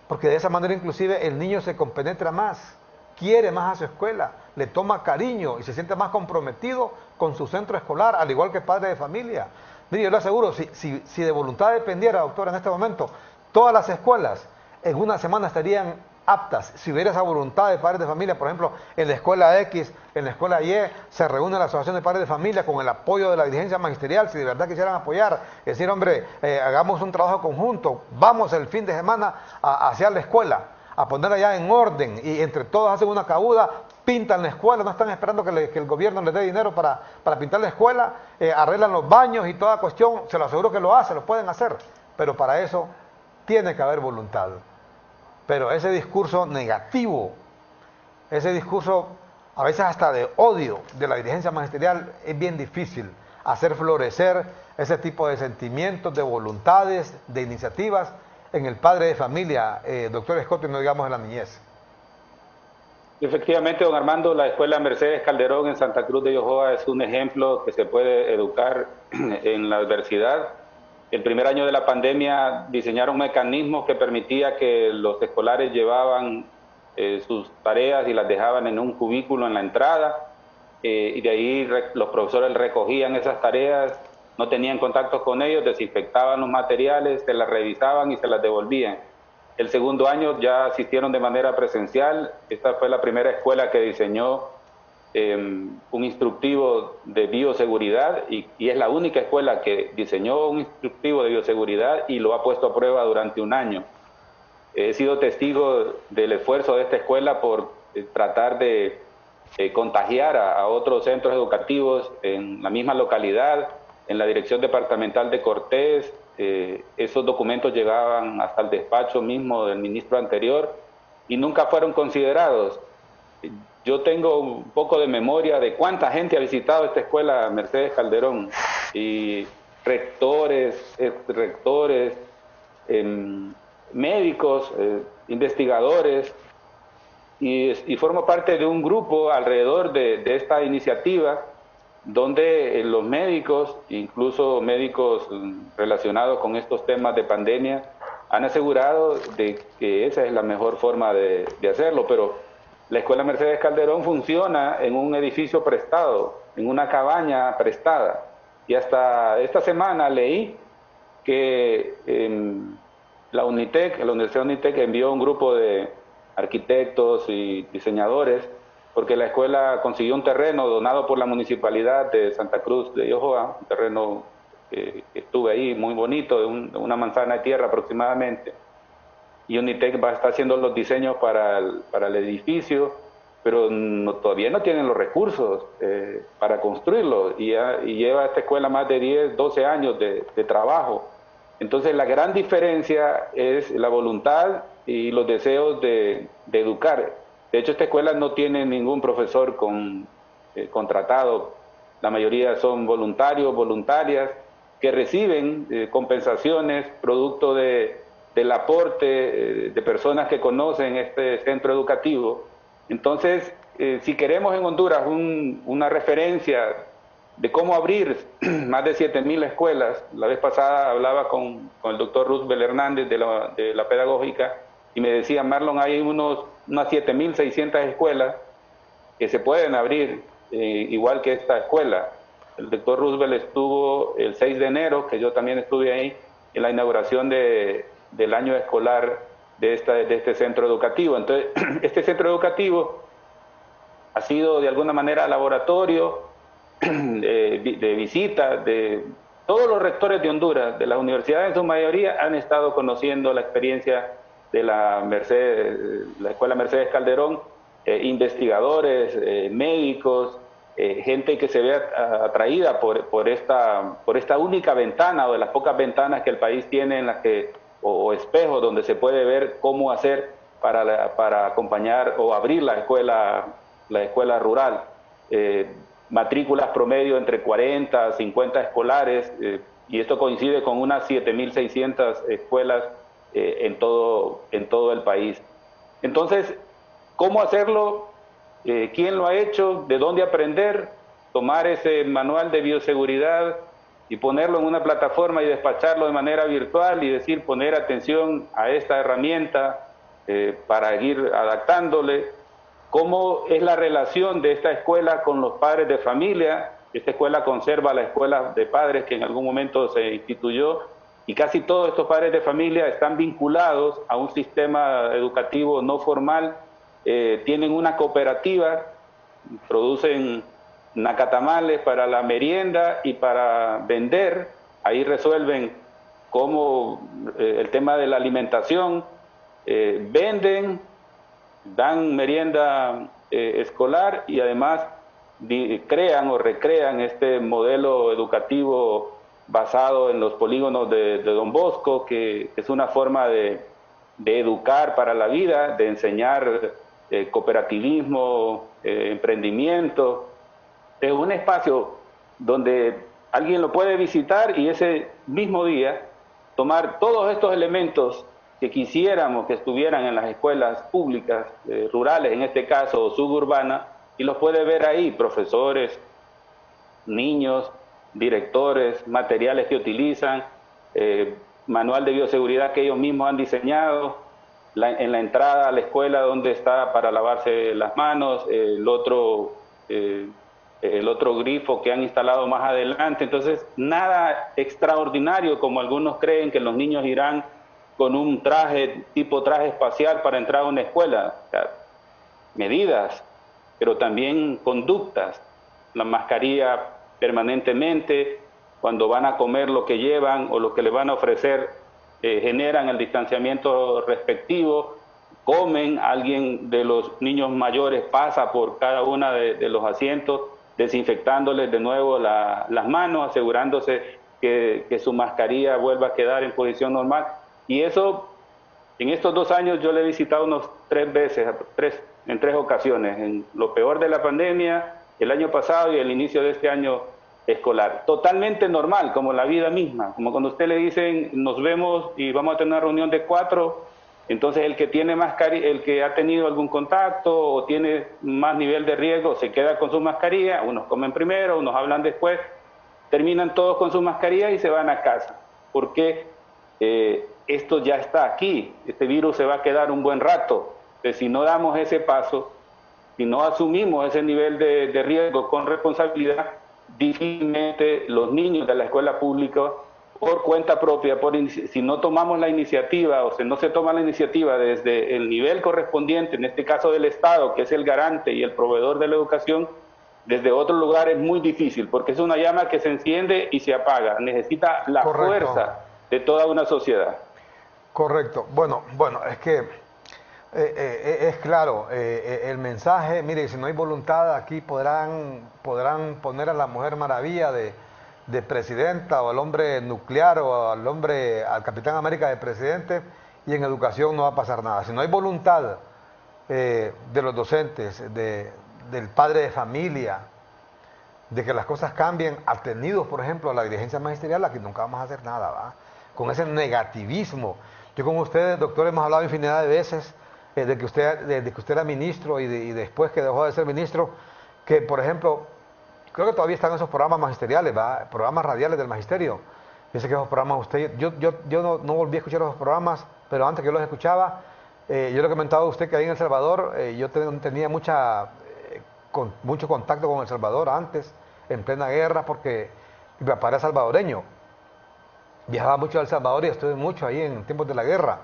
Porque de esa manera inclusive el niño se compenetra más, quiere más a su escuela, le toma cariño y se siente más comprometido con su centro escolar, al igual que padre de familia. Mire, yo le aseguro, si de voluntad dependiera, doctor, en este momento, todas las escuelas en una semana estarían aptas. Si hubiera esa voluntad de padres de familia, por ejemplo, en la escuela X, en la escuela Y, se reúne la asociación de padres de familia con el apoyo de la dirigencia magisterial, si de verdad quisieran apoyar, es decir, hombre, hagamos un trabajo conjunto, vamos el fin de semana hacia la escuela, a ponerla ya en orden, y entre todos hacen una cabuda, pintan la escuela, no están esperando que el gobierno les dé dinero para pintar la escuela, arreglan los baños y toda cuestión, se lo aseguro que lo pueden hacer, pero para eso tiene que haber voluntad. Pero ese discurso negativo, ese discurso a veces hasta de odio de la dirigencia magisterial, es bien difícil hacer florecer ese tipo de sentimientos, de voluntades, de iniciativas en el padre de familia, doctor Escoto, y no digamos en la niñez. Efectivamente, don Armando, la escuela Mercedes Calderón en Santa Cruz de Ojoa es un ejemplo que se puede educar en la adversidad. El primer año de la pandemia diseñaron mecanismos que permitía que los escolares llevaban sus tareas y las dejaban en un cubículo en la entrada, y de ahí los profesores recogían esas tareas, no tenían contactos con ellos, desinfectaban los materiales, se las revisaban y se las devolvían. El segundo año ya asistieron de manera presencial. Esta fue la primera escuela que diseñó un instructivo de bioseguridad y es la única escuela que diseñó un instructivo de bioseguridad y lo ha puesto a prueba durante un año. He sido testigo del esfuerzo de esta escuela por tratar de contagiar a otros centros educativos en la misma localidad, en la Dirección Departamental de Cortés. Esos documentos llegaban hasta el despacho mismo del ministro anterior y nunca fueron considerados. Yo tengo un poco de memoria de cuánta gente ha visitado esta escuela Mercedes Calderón, y rectores, médicos, investigadores, y formo parte de un grupo alrededor de esta iniciativa donde los médicos, incluso médicos relacionados con estos temas de pandemia, han asegurado de que esa es la mejor forma de hacerlo, pero la Escuela Mercedes Calderón funciona en un edificio prestado, en una cabaña prestada. Y hasta esta semana leí que la Universidad UNITEC envió un grupo de arquitectos y diseñadores porque la escuela consiguió un terreno donado por la Municipalidad de Santa Cruz de Ojoa, un terreno que estuve ahí muy bonito, de una manzana de tierra aproximadamente. Y UNITEC va a estar haciendo los diseños para el edificio, pero todavía no tienen los recursos para construirlo, y lleva esta escuela más de 10, 12 años de trabajo. Entonces la gran diferencia es la voluntad y los deseos de educar. De hecho, esta escuela no tiene ningún profesor contratado, la mayoría son voluntarios, voluntarias, que reciben compensaciones producto del aporte de personas que conocen este centro educativo Entonces, si queremos en Honduras una referencia de cómo abrir más de 7.000 escuelas, la vez pasada hablaba con el doctor Roosevelt Hernández de la pedagógica y me decía, Marlon, hay unas 7.600 escuelas que se pueden abrir, igual que esta escuela. El doctor Roosevelt estuvo el 6 de enero, que yo también estuve ahí, en la inauguración del año escolar de este centro educativo. Entonces, este centro educativo ha sido de alguna manera laboratorio de visitas de todos los rectores de Honduras, de las universidades en su mayoría, han estado conociendo la experiencia de la Escuela Mercedes Calderón, investigadores, médicos, gente que se ve atraída por esta única ventana o de las pocas ventanas que el país tiene en las que, o espejos donde se puede ver cómo hacer para acompañar o abrir la escuela rural. Matrículas promedio entre 40 a 50 escolares, y esto coincide con unas 7.600 escuelas en todo el país. Entonces, ¿cómo hacerlo? ¿Quién lo ha hecho? ¿De dónde aprender? Tomar ese manual de bioseguridad y ponerlo en una plataforma y despacharlo de manera virtual y decir, poner atención a esta herramienta para ir adaptándole. ¿Cómo es la relación de esta escuela con los padres de familia? Esta escuela conserva la escuela de padres que en algún momento se instituyó, y casi todos estos padres de familia están vinculados a un sistema educativo no formal, tienen una cooperativa, producen nacatamales para la merienda y para vender, ahí resuelven cómo el tema de la alimentación, venden, dan merienda escolar y además crean o recrean este modelo educativo basado en los polígonos de Don Bosco, que es una forma de educar para la vida, de enseñar cooperativismo, emprendimiento. Es un espacio donde alguien lo puede visitar y ese mismo día tomar todos estos elementos que quisiéramos que estuvieran en las escuelas públicas, rurales en este caso, o suburbanas, y los puede ver ahí, profesores, niños, directores, materiales que utilizan, manual de bioseguridad que ellos mismos han diseñado, en la entrada a la escuela donde está para lavarse las manos, el otro grifo que han instalado más adelante. Entonces, nada extraordinario como algunos creen que los niños irán con un traje, tipo traje espacial para entrar a una escuela. O sea, medidas, pero también conductas. La mascarilla permanentemente, cuando van a comer lo que llevan o lo que les van a ofrecer, generan el distanciamiento respectivo, comen, alguien de los niños mayores pasa por cada uno de los asientos, desinfectándoles de nuevo las manos, asegurándose que su mascarilla vuelva a quedar en posición normal. Y eso, en estos 2 años yo le he visitado unos 3 veces, en 3 ocasiones, en lo peor de la pandemia, el año pasado y el inicio de este año escolar. Totalmente normal, como la vida misma, como cuando a usted le dicen, nos vemos y vamos a tener una reunión de 4, entonces el que tiene mascarilla, el que ha tenido algún contacto o tiene más nivel de riesgo, se queda con su mascarilla, unos comen primero, unos hablan después, terminan todos con su mascarilla y se van a casa, porque esto ya está aquí, este virus se va a quedar un buen rato. Entonces, si no damos ese paso, si no asumimos ese nivel de riesgo con responsabilidad, difícilmente los niños de la escuela pública, por cuenta propia, si no tomamos la iniciativa o si no se toma la iniciativa desde el nivel correspondiente, en este caso del Estado, que es el garante y el proveedor de la educación, desde otro lugar es muy difícil, porque es una llama que se enciende y se apaga, necesita la fuerza de toda una sociedad. Correcto. Bueno, es que es claro, el mensaje, mire, si no hay voluntad, aquí podrán poner a la Mujer Maravilla de presidenta, o al hombre nuclear, o al Capitán América de presidente, y en educación no va a pasar nada. Si no hay voluntad de los docentes, del padre de familia, de que las cosas cambien, atendidos, por ejemplo, a la dirigencia magisterial, aquí nunca vamos a hacer nada, ¿va? Con ese negativismo. Yo con ustedes, doctor, hemos hablado infinidad de veces de que usted era ministro y después que dejó de ser ministro, que por ejemplo, creo que todavía están esos programas magisteriales, ¿va? Programas radiales del magisterio. Dice que esos programas usted, yo no volví a escuchar esos programas, pero antes que yo los escuchaba, yo le he comentado a usted que ahí en El Salvador, tenía mucho contacto con El Salvador antes, en plena guerra, porque mi papá era salvadoreño. Viajaba mucho a El Salvador y estuve mucho ahí en tiempos de la guerra.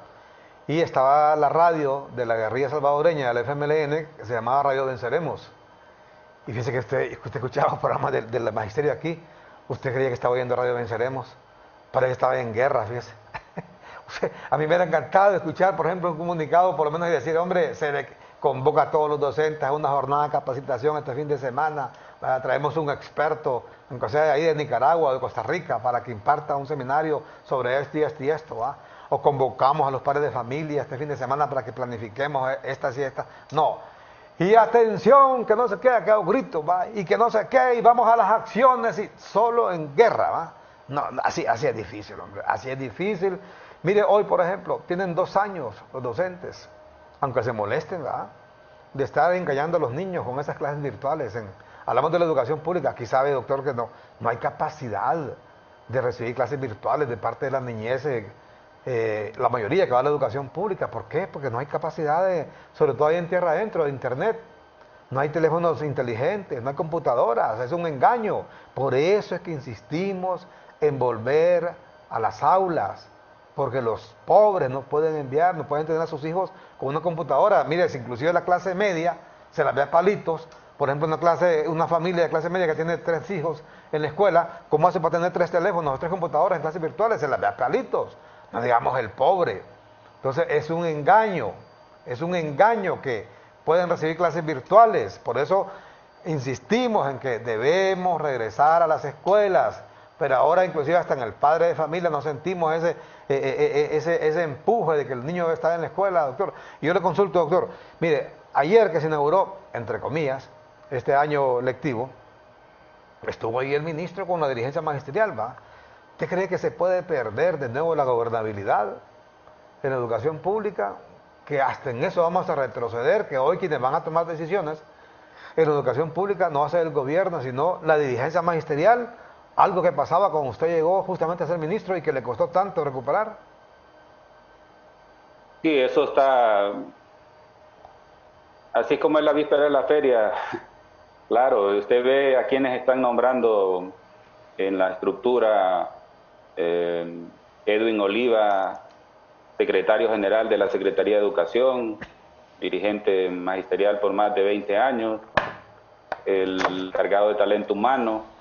Y estaba la radio de la guerrilla salvadoreña, la FMLN, que se llamaba Radio Venceremos. Y fíjese que usted escuchaba los programas del magisterio aquí, usted creía que estaba oyendo Radio Venceremos, parece que estaba en guerra, fíjese. A mí me hubiera encantado escuchar, por ejemplo, un comunicado, por lo menos y decir, hombre, se le convoca a todos los docentes a una jornada de capacitación este fin de semana, traemos un experto, aunque sea de ahí de Nicaragua o de Costa Rica, para que imparta un seminario sobre esto y esto y esto, ¿va? O convocamos a los padres de familia este fin de semana para que planifiquemos estas y estas. No. Y atención, que no se quede acá un grito, ¿va? Y que no se quede, y vamos a las acciones, y solo en guerra, ¿va? No, así es difícil, hombre, así es difícil. Mire, hoy, por ejemplo, tienen 2 años los docentes, aunque se molesten, ¿verdad?, de estar engañando a los niños con esas clases virtuales. Hablamos de la educación pública, aquí sabe, doctor, que no hay capacidad de recibir clases virtuales de parte de las niñeces, la mayoría que va a la educación pública. ¿Por qué? Porque no hay capacidad, sobre todo ahí en tierra adentro, de internet. No hay teléfonos inteligentes, no hay computadoras, es un engaño. Por eso es que insistimos en volver a las aulas, porque los pobres no pueden enviar, no pueden tener a sus hijos con una computadora. Mire, si inclusive la clase media se la ve a palitos. Por ejemplo, una familia de clase media que tiene 3 hijos en la escuela, ¿cómo hace para tener 3 teléfonos o 3 computadoras en clases virtuales? Se las ve a palitos, no digamos el pobre. Entonces es un engaño que pueden recibir clases virtuales. Por eso insistimos en que debemos regresar a las escuelas. Pero ahora inclusive hasta en el padre de familia nos sentimos ese empuje de que el niño debe estar en la escuela, doctor. Y yo le consulto, doctor, mire, ayer que se inauguró, entre comillas, este año lectivo, estuvo ahí el ministro con la dirigencia magisterial, ¿va? ¿Usted cree que se puede perder de nuevo la gobernabilidad en la educación pública? Que hasta en eso vamos a retroceder, que hoy quienes van a tomar decisiones en la educación pública no va a ser el gobierno, sino la dirigencia magisterial. Algo que pasaba cuando usted llegó justamente a ser ministro y que le costó tanto recuperar. Sí, eso está así como en la víspera de la feria. Claro, usted ve a quienes están nombrando en la estructura, Edwin Oliva, secretario general de la Secretaría de Educación, dirigente magisterial por más de 20 años, el cargado de talento humano.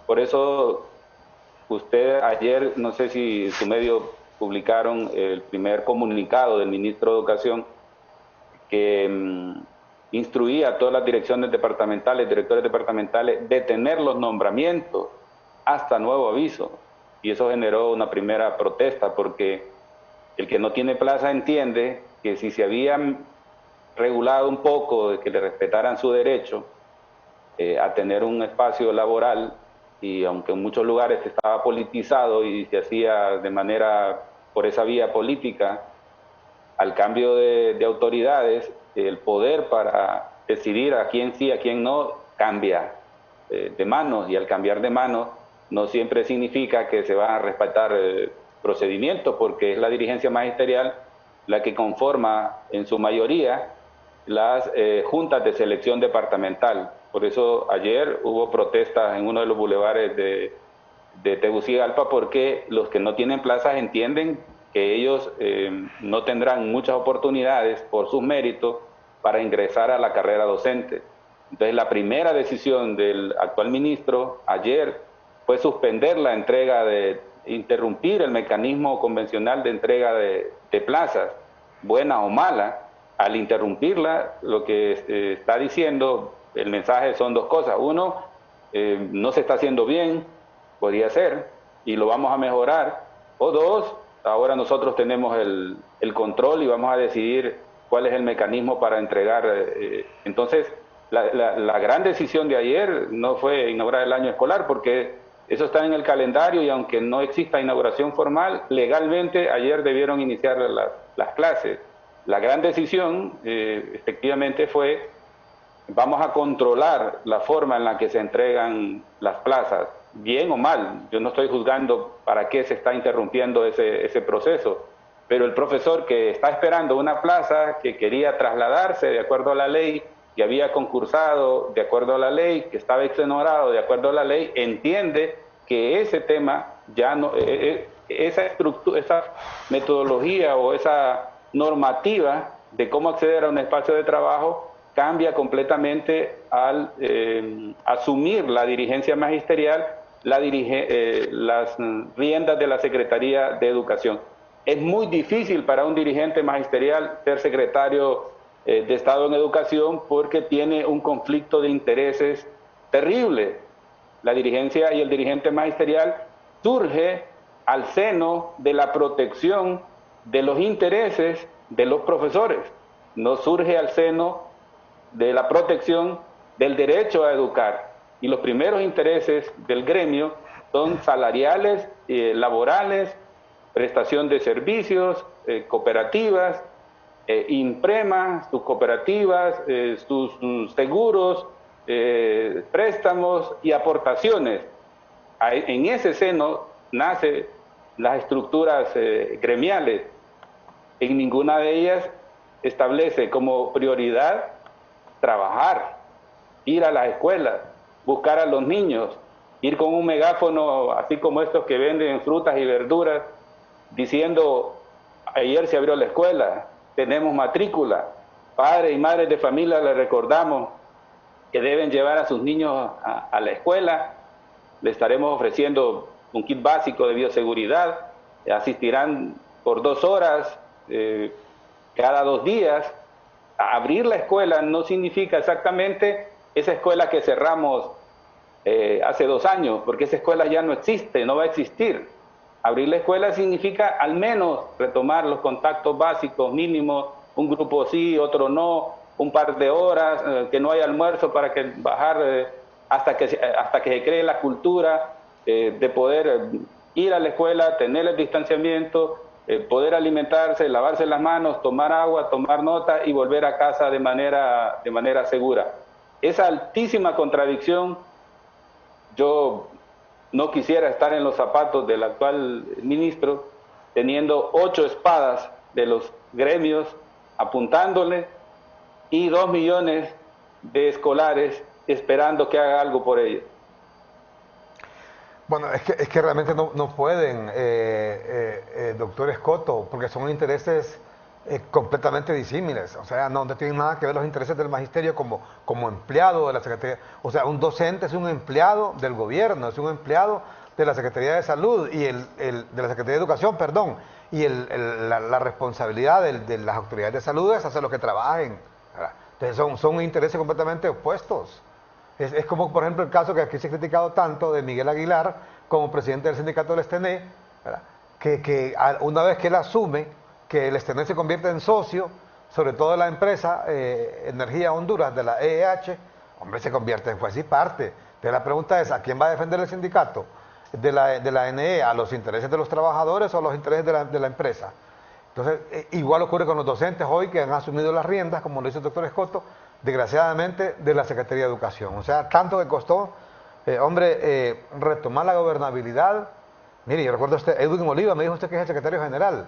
Por eso usted ayer, no sé si su medio publicaron el primer comunicado del ministro de Educación que instruía a todas las direcciones departamentales, directores departamentales, detener los nombramientos hasta nuevo aviso. Y eso generó una primera protesta porque el que no tiene plaza entiende que si se habían regulado un poco de que le respetaran su derecho a tener un espacio laboral, y aunque en muchos lugares estaba politizado y se hacía de manera por esa vía política, al cambio de autoridades, el poder para decidir a quién sí, a quién no, cambia de manos, y al cambiar de manos no siempre significa que se van a respetar procedimientos, porque es la dirigencia magisterial la que conforma en su mayoría las juntas de selección departamental. Por eso ayer hubo protestas en uno de los bulevares de Tegucigalpa, porque los que no tienen plazas entienden que ellos no tendrán muchas oportunidades por sus méritos para ingresar a la carrera docente. Entonces la primera decisión del actual ministro ayer fue suspender la entrega interrumpir el mecanismo convencional de entrega de plazas, buena o mala. Al interrumpirla, lo que está diciendo el mensaje son 2 cosas. Uno, no se está haciendo bien, podría ser, y lo vamos a mejorar. O 2, ahora nosotros tenemos el control y vamos a decidir cuál es el mecanismo para entregar. Entonces, la gran decisión de ayer no fue inaugurar el año escolar, porque eso está en el calendario, y aunque no exista inauguración formal, legalmente ayer debieron iniciar las clases. La gran decisión, efectivamente, fue: vamos a controlar la forma en la que se entregan las plazas, bien o mal. Yo no estoy juzgando para qué se está interrumpiendo ese proceso, pero el profesor que está esperando una plaza, que quería trasladarse de acuerdo a la ley, que había concursado de acuerdo a la ley, que estaba exonerado de acuerdo a la ley, entiende que ese tema ya no, esa estructura, esa metodología o esa normativa de cómo acceder a un espacio de trabajo cambia completamente al asumir la dirigencia magisterial las riendas de la Secretaría de Educación. Es muy difícil para un dirigente magisterial ser secretario de Estado en Educación porque tiene un conflicto de intereses terrible. La dirigencia y el dirigente magisterial surge al seno de la protección de los intereses de los profesores, no surge al seno de la protección del derecho a educar. Y los primeros intereses del gremio son salariales, laborales, prestación de servicios, cooperativas, INPREMA, sus cooperativas, sus seguros, préstamos y aportaciones. En ese seno nacen las estructuras gremiales. En ninguna de ellas establece como prioridad trabajar, ir a las escuelas, buscar a los niños, ir con un megáfono así como estos que venden frutas y verduras, diciendo: ayer se abrió la escuela, tenemos matrícula. Padres y madres de familia les recordamos que deben llevar a sus niños a la escuela. Le estaremos ofreciendo un kit básico de bioseguridad, asistirán por 2 horas cada 2 días. Abrir la escuela no significa exactamente esa escuela que cerramos hace 2 años, porque esa escuela ya no existe, no va a existir. Abrir la escuela significa al menos retomar los contactos básicos mínimos, un grupo sí, otro no, un par de horas, que no haya almuerzo para que bajar hasta que se cree la cultura de poder ir a la escuela, tener el distanciamiento, poder alimentarse, lavarse las manos, tomar agua, tomar nota y volver a casa de manera segura. Esa altísima contradicción, yo no quisiera estar en los zapatos del actual ministro, teniendo 8 espadas de los gremios apuntándole y 2 millones de escolares esperando que haga algo por ellos. Bueno, es que realmente no pueden, doctor Escoto, porque son intereses completamente disímiles. O sea, no tienen nada que ver los intereses del magisterio como empleado de la Secretaría. O sea, un docente es un empleado del gobierno, es un empleado de la Secretaría de Salud y de la Secretaría de Educación, perdón. Y la responsabilidad de las autoridades de salud es hacer lo que trabajen, ¿verdad? Entonces son intereses completamente opuestos. Es como, por ejemplo, el caso que aquí se ha criticado tanto de Miguel Aguilar como presidente del sindicato del STN, ¿verdad? Que una vez que él asume que el STN se convierte en socio, sobre todo de la empresa Energía Honduras, de la EEH, hombre, se convierte en juez y parte. Entonces la pregunta es: ¿a quién va a defender el sindicato de la NE? ¿A los intereses de los trabajadores o a los intereses de la empresa? Entonces, igual ocurre con los docentes hoy que han asumido las riendas, como lo hizo el doctor Escoto, desgraciadamente, de la Secretaría de Educación. O sea, tanto que costó, retomar la gobernabilidad. Mire, yo recuerdo Edwin Oliva, me dijo usted que es el secretario general.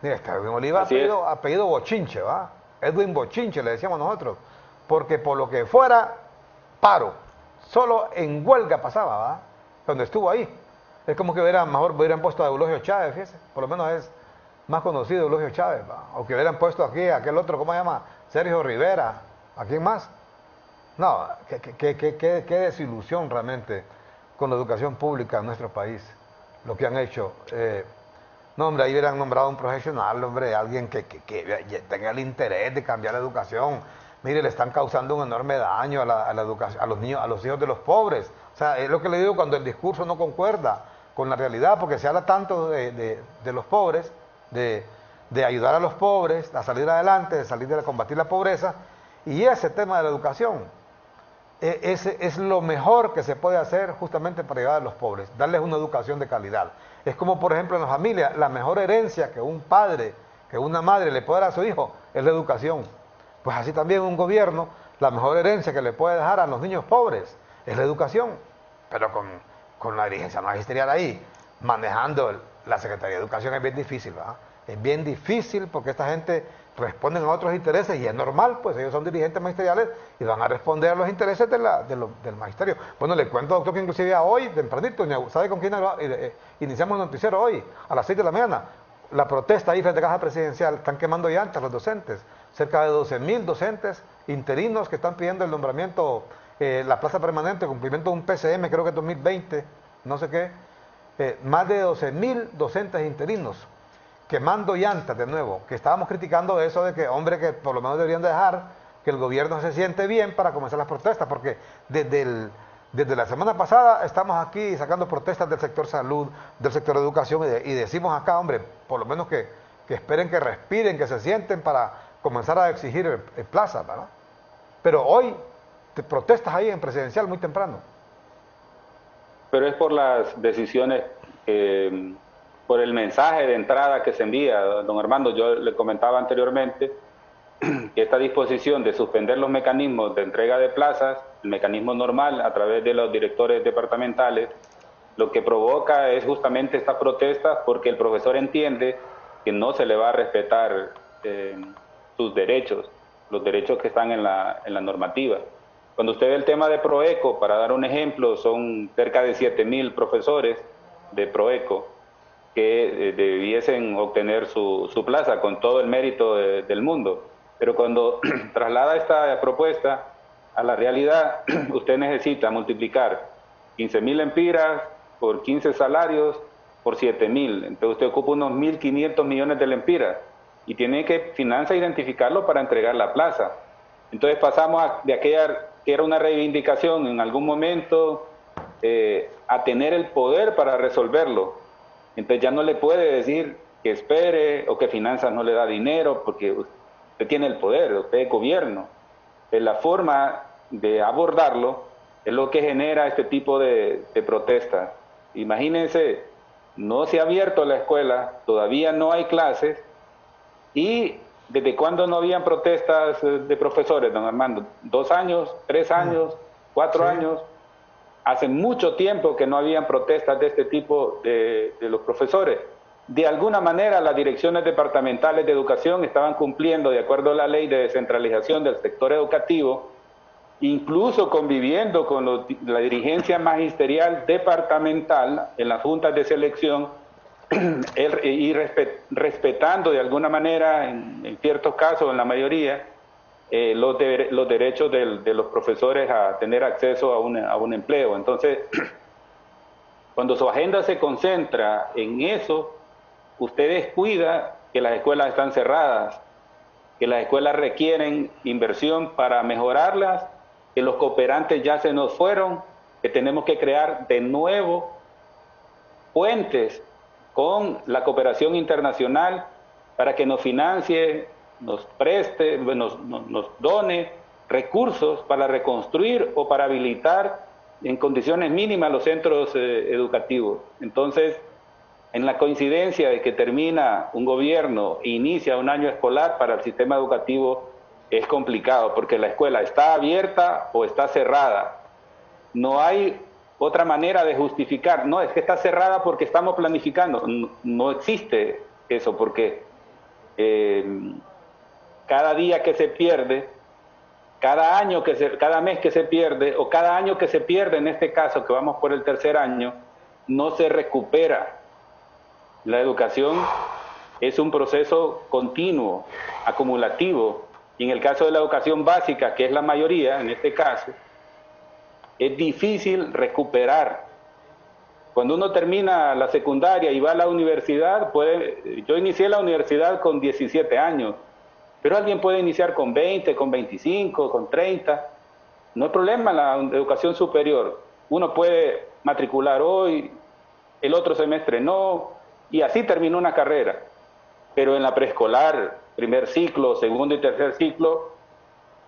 Mire, Edwin Oliva apellido Bochinche, ¿va? Edwin Bochinche, le decíamos nosotros. Porque por lo que fuera, paro. Solo en huelga pasaba, ¿va? Donde estuvo ahí. Es como que mejor hubieran puesto a Eulogio Chávez, fíjese. Por lo menos es más conocido Eulogio Chávez, ¿va? O que hubieran puesto aquí a aquel otro, ¿cómo se llama? Sergio Rivera. ¿A quién más? No, qué desilusión realmente con la educación pública en nuestro país, lo que han hecho. No, hombre, ahí hubieran nombrado un profesional, hombre, alguien que tenga el interés de cambiar la educación. Mire, le están causando un enorme daño a la educación, a los niños, a los hijos de los pobres. O sea, es lo que le digo cuando el discurso no concuerda con la realidad, porque se habla tanto de los pobres, de ayudar a los pobres a salir adelante, de combatir la pobreza, y ese tema de la educación es lo mejor que se puede hacer justamente para ayudar a los pobres, darles una educación de calidad. Es como, por ejemplo, en la familia, la mejor herencia que un padre que una madre le puede dar a su hijo es la educación. Pues así también un gobierno, la mejor herencia que le puede dejar a los niños pobres es la educación. Pero con la dirigencia magisterial ahí, manejando la Secretaría de Educación es bien difícil, ¿verdad? Es bien difícil porque esta gente responden a otros intereses y es normal, pues ellos son dirigentes magisteriales y van a responder a los intereses del magisterio. Bueno, le cuento, doctor, que inclusive hoy, tempranito, ¿sabe con quién iniciamos el noticiero hoy? A las 6 de la mañana. La protesta ahí frente a Caja Presidencial, están quemando llantas los docentes. Cerca de 12.000 docentes interinos que están pidiendo el nombramiento, la plaza permanente, cumplimiento de un PCM, creo que es 2020, no sé qué. Más de 12.000 docentes interinos quemando llantas de nuevo, que estábamos criticando eso de que, hombre, que por lo menos deberían dejar que el gobierno se siente bien para comenzar las protestas, porque desde la semana pasada estamos aquí sacando protestas del sector salud, del sector educación, y decimos acá, hombre, por lo menos que esperen, que respiren, que se sienten para comenzar a exigir plazas, ¿verdad? Pero hoy te protestas ahí en Presidencial muy temprano. Pero es por las decisiones, por el mensaje de entrada que se envía, don Armando. Yo le comentaba anteriormente que esta disposición de suspender los mecanismos de entrega de plazas, el mecanismo normal a través de los directores departamentales, lo que provoca es justamente esta protesta porque el profesor entiende que no se le va a respetar sus derechos, los derechos que están en la normativa. Cuando usted ve el tema de Proeco, para dar un ejemplo, son cerca de 7.000 profesores de Proeco que debiesen obtener su plaza con todo el mérito del mundo. Pero cuando traslada esta propuesta a la realidad, usted necesita multiplicar 15.000 lempiras por 15 salarios por 7.000. Entonces usted ocupa unos 1.500 millones de lempiras y tiene que financiar identificarlo para entregar la plaza. Entonces pasamos de aquella que era una reivindicación en algún momento a tener el poder para resolverlo. Entonces ya no le puede decir que espere o que finanzas no le da dinero porque usted tiene el poder, usted es gobierno. La forma de abordarlo es lo que genera este tipo de protestas. Imagínense, no se ha abierto la escuela, todavía no hay clases, y ¿desde cuándo no habían protestas de profesores, don Armando? 2 años, 3 años, 4 Sí. años. Hace mucho tiempo que no habían protestas de este tipo de los profesores. De alguna manera las direcciones departamentales de educación estaban cumpliendo de acuerdo a la ley de descentralización del sector educativo, incluso conviviendo con la dirigencia magisterial departamental en las juntas de selección y respetando de alguna manera, en ciertos casos, en la mayoría, los derechos de los profesores a tener acceso a un empleo. Entonces, cuando su agenda se concentra en eso, usted descuida que las escuelas están cerradas, que las escuelas requieren inversión para mejorarlas, que los cooperantes ya se nos fueron, que tenemos que crear de nuevo puentes con la cooperación internacional para que nos financie, nos preste, nos done recursos para reconstruir o para habilitar en condiciones mínimas los centros educativos. Entonces, en la coincidencia de que termina un gobierno e inicia un año escolar para el sistema educativo, es complicado porque la escuela está abierta o está cerrada. No hay otra manera de justificar, no, es que está cerrada porque estamos planificando. No existe eso, porque cada día que se pierde, cada mes que se pierde, o cada año que se pierde, en este caso, que vamos por el 3er año, no se recupera. La educación es un proceso continuo, acumulativo, y en el caso de la educación básica, que es la mayoría, en este caso, es difícil recuperar. Cuando uno termina la secundaria y va a la universidad, yo inicié la universidad con 17 años, pero alguien puede iniciar con 20, con 25, con 30. No hay problema en la educación superior. Uno puede matricular hoy, el otro semestre no, y así termina una carrera. Pero en la preescolar, primer ciclo, segundo y tercer ciclo,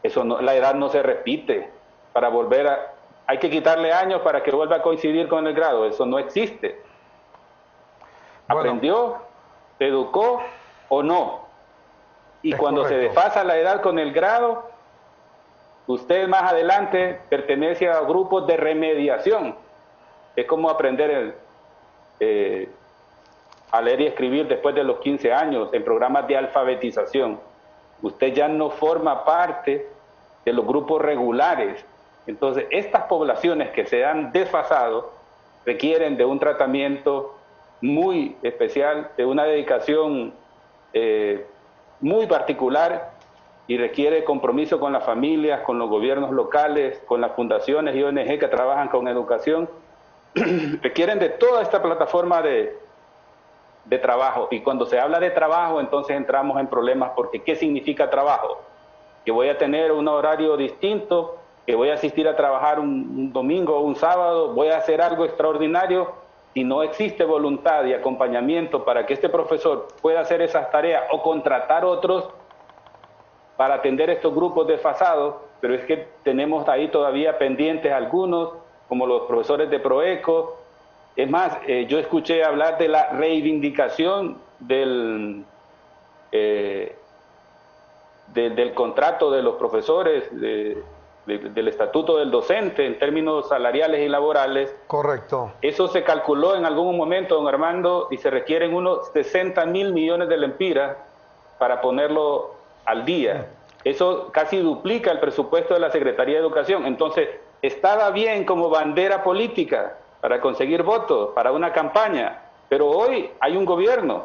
eso no, la edad no se repite. Para volver hay que quitarle años para que vuelva a coincidir con el grado. Eso no existe. Bueno. ¿Aprendió? ¿Se educó o no? Y Es cuando se correcto. desfasa la edad con el grado, usted más adelante pertenece a grupos de remediación. Es como aprender a leer y escribir después de los 15 años en programas de alfabetización. Usted ya no forma parte de los grupos regulares. Entonces, estas poblaciones que se han desfasado requieren de un tratamiento muy especial, de una dedicación muy particular, y requiere compromiso con las familias, con los gobiernos locales, con las fundaciones y ONG que trabajan con educación. Requieren de toda esta plataforma de trabajo. Y cuando se habla de trabajo, entonces entramos en problemas, porque ¿qué significa trabajo? Que voy a tener un horario distinto, que voy a asistir a trabajar un domingo o un sábado, voy a hacer algo extraordinario. Si no existe voluntad y acompañamiento para que este profesor pueda hacer esas tareas o contratar otros para atender estos grupos desfasados, pero es que tenemos ahí todavía pendientes algunos, como los profesores de Proeco. Es más, yo escuché hablar de la reivindicación del contrato de los profesores, del estatuto del docente en términos salariales y laborales. Correcto. Eso se calculó en algún momento, don Armando, y se requieren unos 60.000 millones de lempiras para ponerlo al día. Eso casi duplica el presupuesto de la Secretaría de Educación. Entonces, estaba bien como bandera política para conseguir votos, para una campaña, pero hoy hay un gobierno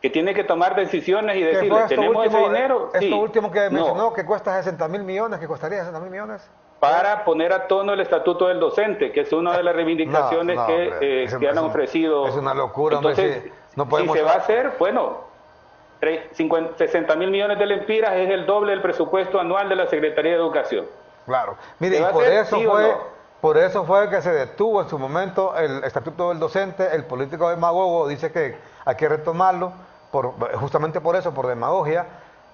que tiene que tomar decisiones y decirle, ¿tenemos ese dinero? Esto Sí. último que mencionó, No. que cuesta 60.000 millones, que costaría 60.000 millones. Para poner a tono el estatuto del docente, que es una de las reivindicaciones hombre, que han ofrecido. Es una locura, Entonces, hombre, no si podemos... se va a hacer, bueno, 60.000 millones de lempiras es el doble del presupuesto anual de la Secretaría de Educación. Claro, mire, ¿Se y va a hacer, sí o no? por eso fue que se detuvo en su momento el estatuto del docente. El político demagogo dice que hay que retomarlo, justamente por eso, por demagogia.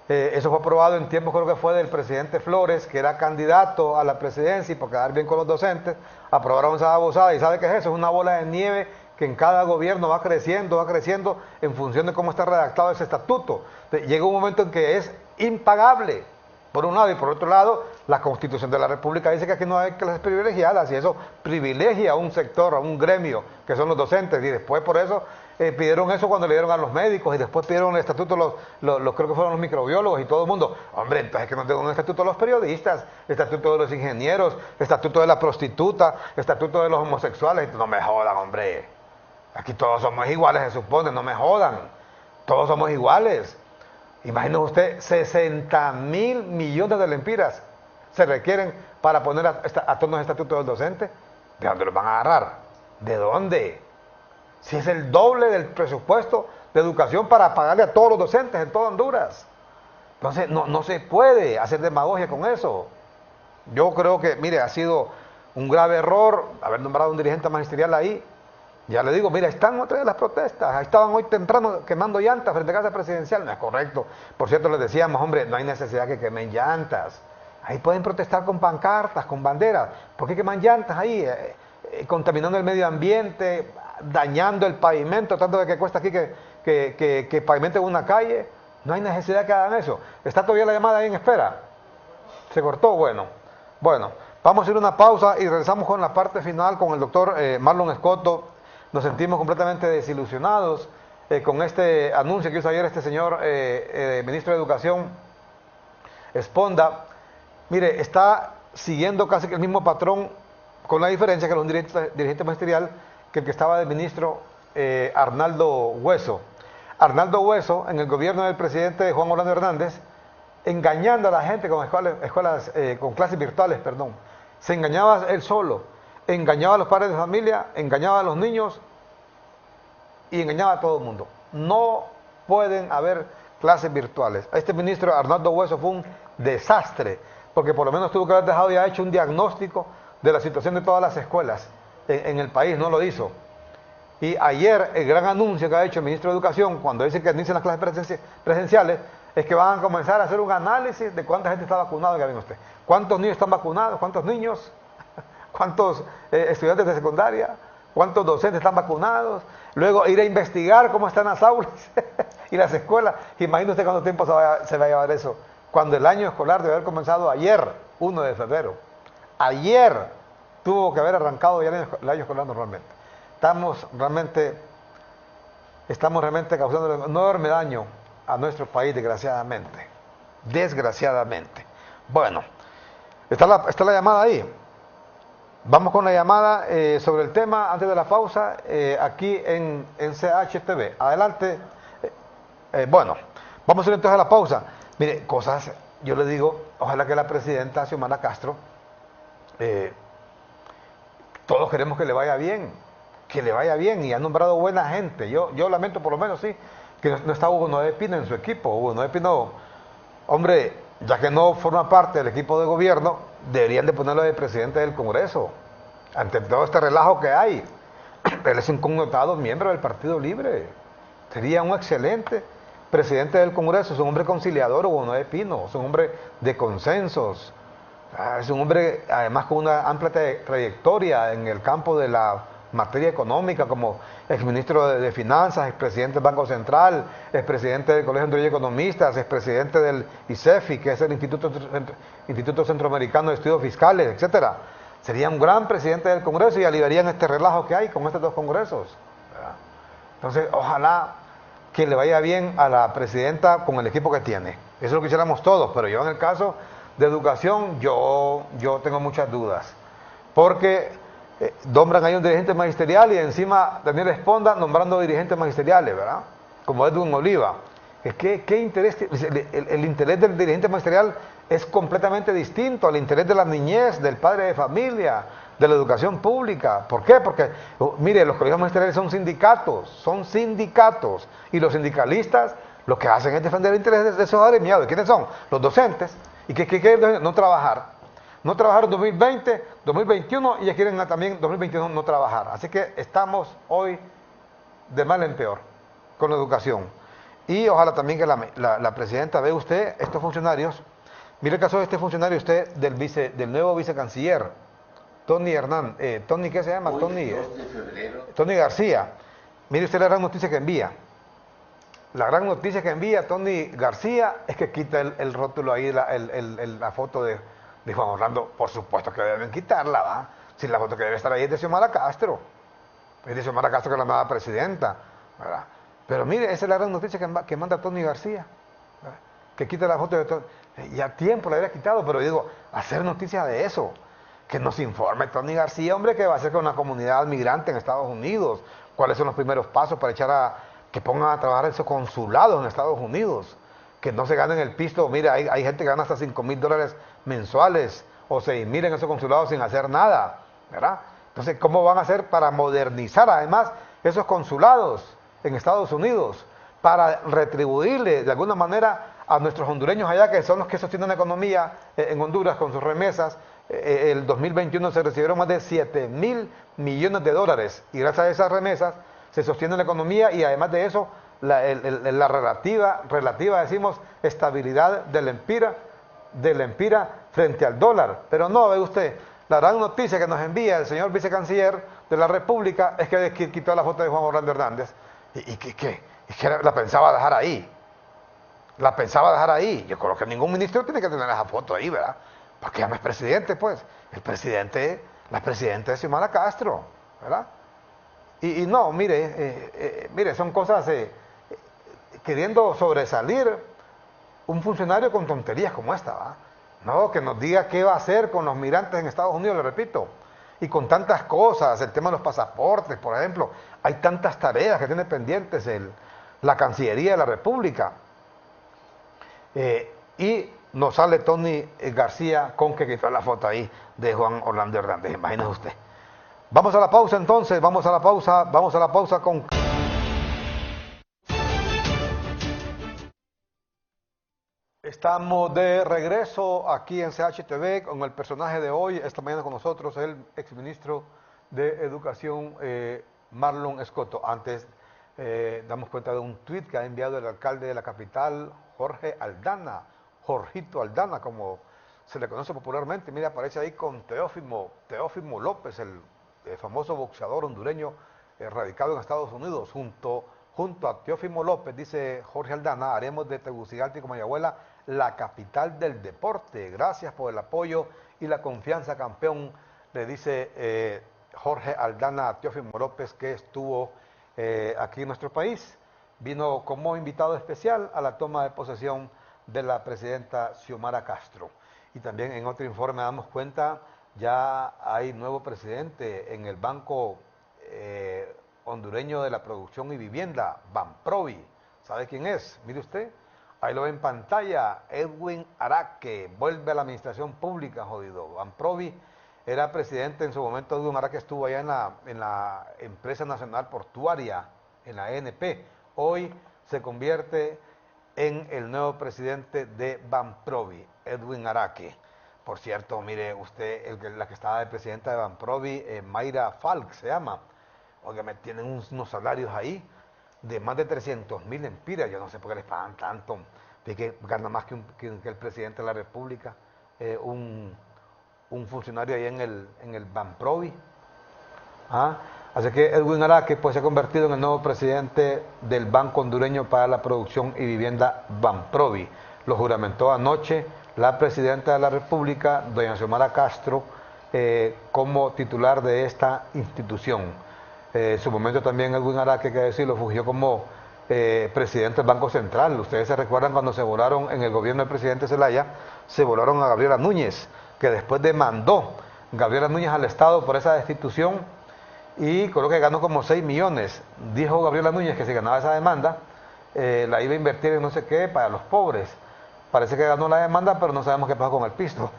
Eso fue aprobado en tiempo, creo que fue del presidente Flores, que era candidato a la presidencia, y por quedar bien con los docentes, aprobaron esa babosada. ¿Y sabe qué es eso? Es una bola de nieve que en cada gobierno va creciendo en función de cómo está redactado ese estatuto. Llega un momento en que es impagable, por un lado, y por otro lado, la Constitución de la República dice que aquí no hay clases privilegiadas, y eso privilegia a un sector, a un gremio, que son los docentes, y después por eso pidieron eso cuando le dieron a los médicos, y después pidieron el estatuto los creo que fueron los microbiólogos y todo el mundo. Hombre, entonces que nos den un estatuto de los periodistas, el estatuto de los ingenieros, el estatuto de la prostituta, el estatuto de los homosexuales. No me jodan, hombre. Aquí todos somos iguales, se supone, no me jodan. Todos somos iguales. Imagínese usted, 60.000 millones de lempiras se requieren para poner a todos los estatutos del docente. ¿De dónde los van a agarrar? ¿De dónde? Si es el doble del presupuesto de educación para pagarle a todos los docentes en toda Honduras. Entonces, no se puede hacer demagogia con eso. Yo creo que, mire, ha sido un grave error haber nombrado un dirigente magisterial ahí. Ya le digo, mira, están otra vez las protestas. Ahí estaban hoy temprano quemando llantas frente a la Casa Presidencial. No es correcto. Por cierto, les decíamos, hombre, no hay necesidad que quemen llantas. Ahí pueden protestar con pancartas, con banderas. ¿Por qué queman llantas ahí? Contaminando el medio ambiente, dañando el pavimento, tanto de que cuesta aquí que pavimenten una calle. No hay necesidad que hagan eso. ¿Está todavía la llamada ahí en espera? ¿Se cortó? Bueno, vamos a ir a una pausa y regresamos con la parte final con el doctor Marlon Escoto. Nos sentimos completamente desilusionados con este anuncio que hizo ayer este señor ministro de Educación, Esponda. Mire, está siguiendo casi que el mismo patrón, con la diferencia que era un dirigente magisterial que el que estaba de ministro Arnaldo Hueso. Arnaldo Hueso, en el gobierno del presidente Juan Orlando Hernández, engañando a la gente con escuelas con clases virtuales, perdón. Se engañaba él solo, engañaba a los padres de familia, engañaba a los niños y engañaba a todo el mundo. No pueden haber clases virtuales. Este ministro Arnaldo Hueso fue un desastre, porque por lo menos tuvo que haber dejado ya hecho un diagnóstico de la situación de todas las escuelas en el país. No lo hizo. Y ayer el gran anuncio que ha hecho el ministro de Educación, cuando dice que inician las clases presenciales, es que van a comenzar a hacer un análisis de cuánta gente está vacunada. Ya ven usted, cuántos niños están vacunados, cuántos niños, cuántos estudiantes de secundaria, cuántos docentes están vacunados. Luego ir a investigar cómo están las aulas y las escuelas. Imagínese usted cuánto tiempo se va a llevar eso. Cuando el año escolar debe haber comenzado ayer, 1 de febrero. Ayer tuvo que haber arrancado ya el año escolar normalmente. Estamos realmente causando un enorme daño a nuestro país, desgraciadamente. Desgraciadamente. Bueno, está la llamada ahí. Vamos con la llamada sobre el tema antes de la pausa aquí en CHTV. Adelante. Bueno, vamos a ir entonces a la pausa. Mire, cosas, yo le digo, ojalá que la presidenta Xiomara Castro, todos queremos que le vaya bien y ha nombrado buena gente. Yo lamento por lo menos, sí, que no está Hugo Noé Pino en su equipo. Hugo Noé Pino, hombre, ya que no forma parte del equipo de gobierno, deberían de ponerlo de presidente del Congreso. Ante todo este relajo que hay, él es un connotado miembro del Partido Libre. Sería un excelente presidente del Congreso. Es un hombre conciliador, Hugo Noé Pino. Es un hombre de consensos. Es un hombre, además, con una amplia trayectoria en el campo de la materia económica, como exministro de Finanzas, expresidente del Banco Central, expresidente del Colegio de Economistas, expresidente del ICEFI, que es el Instituto Centroamericano de Estudios Fiscales, etcétera. Sería un gran presidente del Congreso y aliviarían este relajo que hay con estos dos congresos, ¿verdad? Entonces, ojalá que le vaya bien a la presidenta con el equipo que tiene. Eso es lo que quisiéramos todos, pero yo en el caso de educación, yo tengo muchas dudas. Porque nombran ahí un dirigente magisterial y encima Daniel Esponda nombrando dirigentes magisteriales, ¿verdad? Como Edwin Oliva. ¿Qué interés? El interés del dirigente magisterial es completamente distinto al interés de la niñez, del padre de familia, de la educación pública. ¿Por qué? Porque, mire, los colegios magisteriales son sindicatos, y los sindicalistas lo que hacen es defender el interés de esos agremiados. ¿De quiénes son? Los docentes. ¿Y qué quieren? No trabajar. No trabajar en 2020, 2021 y ya quieren también 2021 no trabajar. Así que estamos hoy de mal en peor con la educación. Y ojalá también que la presidenta vea usted, estos funcionarios, mire el caso de este funcionario usted del nuevo vicecanciller, Tony ¿qué se llama? Hoy, Tony, 2 de febrero. Tony García. Mire usted la gran noticia que envía. La gran noticia que envía Tony García es que quita el rótulo ahí, la foto de Juan Orlando. Por supuesto que deben quitarla, ¿va? Si la foto que debe estar ahí es de Xiomara Castro. Es de Xiomara Castro, que es la nueva presidenta, ¿verdad? Pero mire, esa es la gran noticia que manda Tony García, ¿verdad? Que quita la foto de Tony. Ya tiempo la había quitado, pero digo, hacer noticia de eso. Que nos informe Tony García, hombre, qué va a hacer con la comunidad migrante en Estados Unidos. Cuáles son los primeros pasos para que pongan a trabajar esos consulados en Estados Unidos. Que no se ganen el pisto. Mira, hay gente que gana hasta $5,000 mensuales o 6,000 en esos consulados sin hacer nada, ¿verdad? Entonces, ¿cómo van a hacer para modernizar además esos consulados en Estados Unidos? Para retribuirle de alguna manera a nuestros hondureños allá, que son los que sostienen la economía en Honduras con sus remesas. El 2021 se recibieron más de $7,000 millones y gracias a esas remesas se sostiene la economía y además de eso la relativa decimos estabilidad del empira frente al dólar. Pero no, ve usted, la gran noticia que nos envía el señor vicecanciller de la República es que quitó la foto de Juan Orlando Hernández y que la pensaba dejar ahí. La pensaba dejar ahí. Yo creo que ningún ministro tiene que tener esa foto ahí, ¿verdad? Porque ya no es presidente, pues. La presidenta es Xiomara Castro, ¿verdad? Y no, mire, son cosas queriendo sobresalir un funcionario con tonterías como esta, ¿va? No, que nos diga qué va a hacer con los migrantes en Estados Unidos, le repito. Y con tantas cosas, el tema de los pasaportes, por ejemplo. Hay tantas tareas que tiene pendientes la Cancillería de la República. Y nos sale Tony García con que quitó la foto ahí de Juan Orlando Hernández, imagínese usted. Vamos a la pausa entonces, vamos a la pausa con... Estamos de regreso aquí en CHTV con el personaje de hoy, esta mañana con nosotros, el exministro de Educación, Marlon Escoto. Antes damos cuenta de un tuit que ha enviado el alcalde de la capital, Jorgito Aldana, como se le conoce popularmente. Mira, aparece ahí con Teófimo López, el famoso boxeador hondureño radicado en Estados Unidos, junto junto a Teófimo López, dice Jorge Aldana, haremos de Tegucigalpa y Comayagüela la capital del deporte. Gracias por el apoyo y la confianza, campeón, le dice Jorge Aldana a Teófimo López, que estuvo aquí en nuestro país. Vino como invitado especial a la toma de posesión de la presidenta Xiomara Castro. Y también en otro informe damos cuenta, ya hay nuevo presidente en el Banco Hondureño de la Producción y Vivienda, Banprovi. ¿Sabe quién es? Mire usted, ahí lo ve en pantalla, Edwin Araque, vuelve a la administración pública, jodido. Banprovi era presidente en su momento, Edwin Araque estuvo allá en la Empresa Nacional Portuaria, en la ENP. Hoy se convierte en el nuevo presidente de Banprovi, Edwin Araque. Por cierto, mire usted, la que estaba de presidenta de Banprovi, Mayra Falk se llama. Oiga, me tienen unos salarios ahí de más de 300,000 empiras. Yo no sé por qué les pagan tanto. Que gana más que el presidente de la República, un funcionario ahí en el Banprovi. ¿Ah? Así que Edwin Araque pues, se ha convertido en el nuevo presidente del Banco Hondureño para la Producción y Vivienda, Banprovi. Lo juramentó anoche la presidenta de la República, doña Xiomara Castro, como titular de esta institución. En su momento también Edwin Araque, que decirlo, fungió como presidente del Banco Central. Ustedes se recuerdan cuando se volaron en el gobierno del presidente Zelaya, se volaron a Gabriela Núñez, que después demandó Gabriela Núñez al Estado por esa destitución y creo que ganó como 6 millones. Dijo Gabriela Núñez que si ganaba esa demanda, la iba a invertir en no sé qué para los pobres. Parece que ganó la demanda, pero no sabemos qué pasó con el pisto.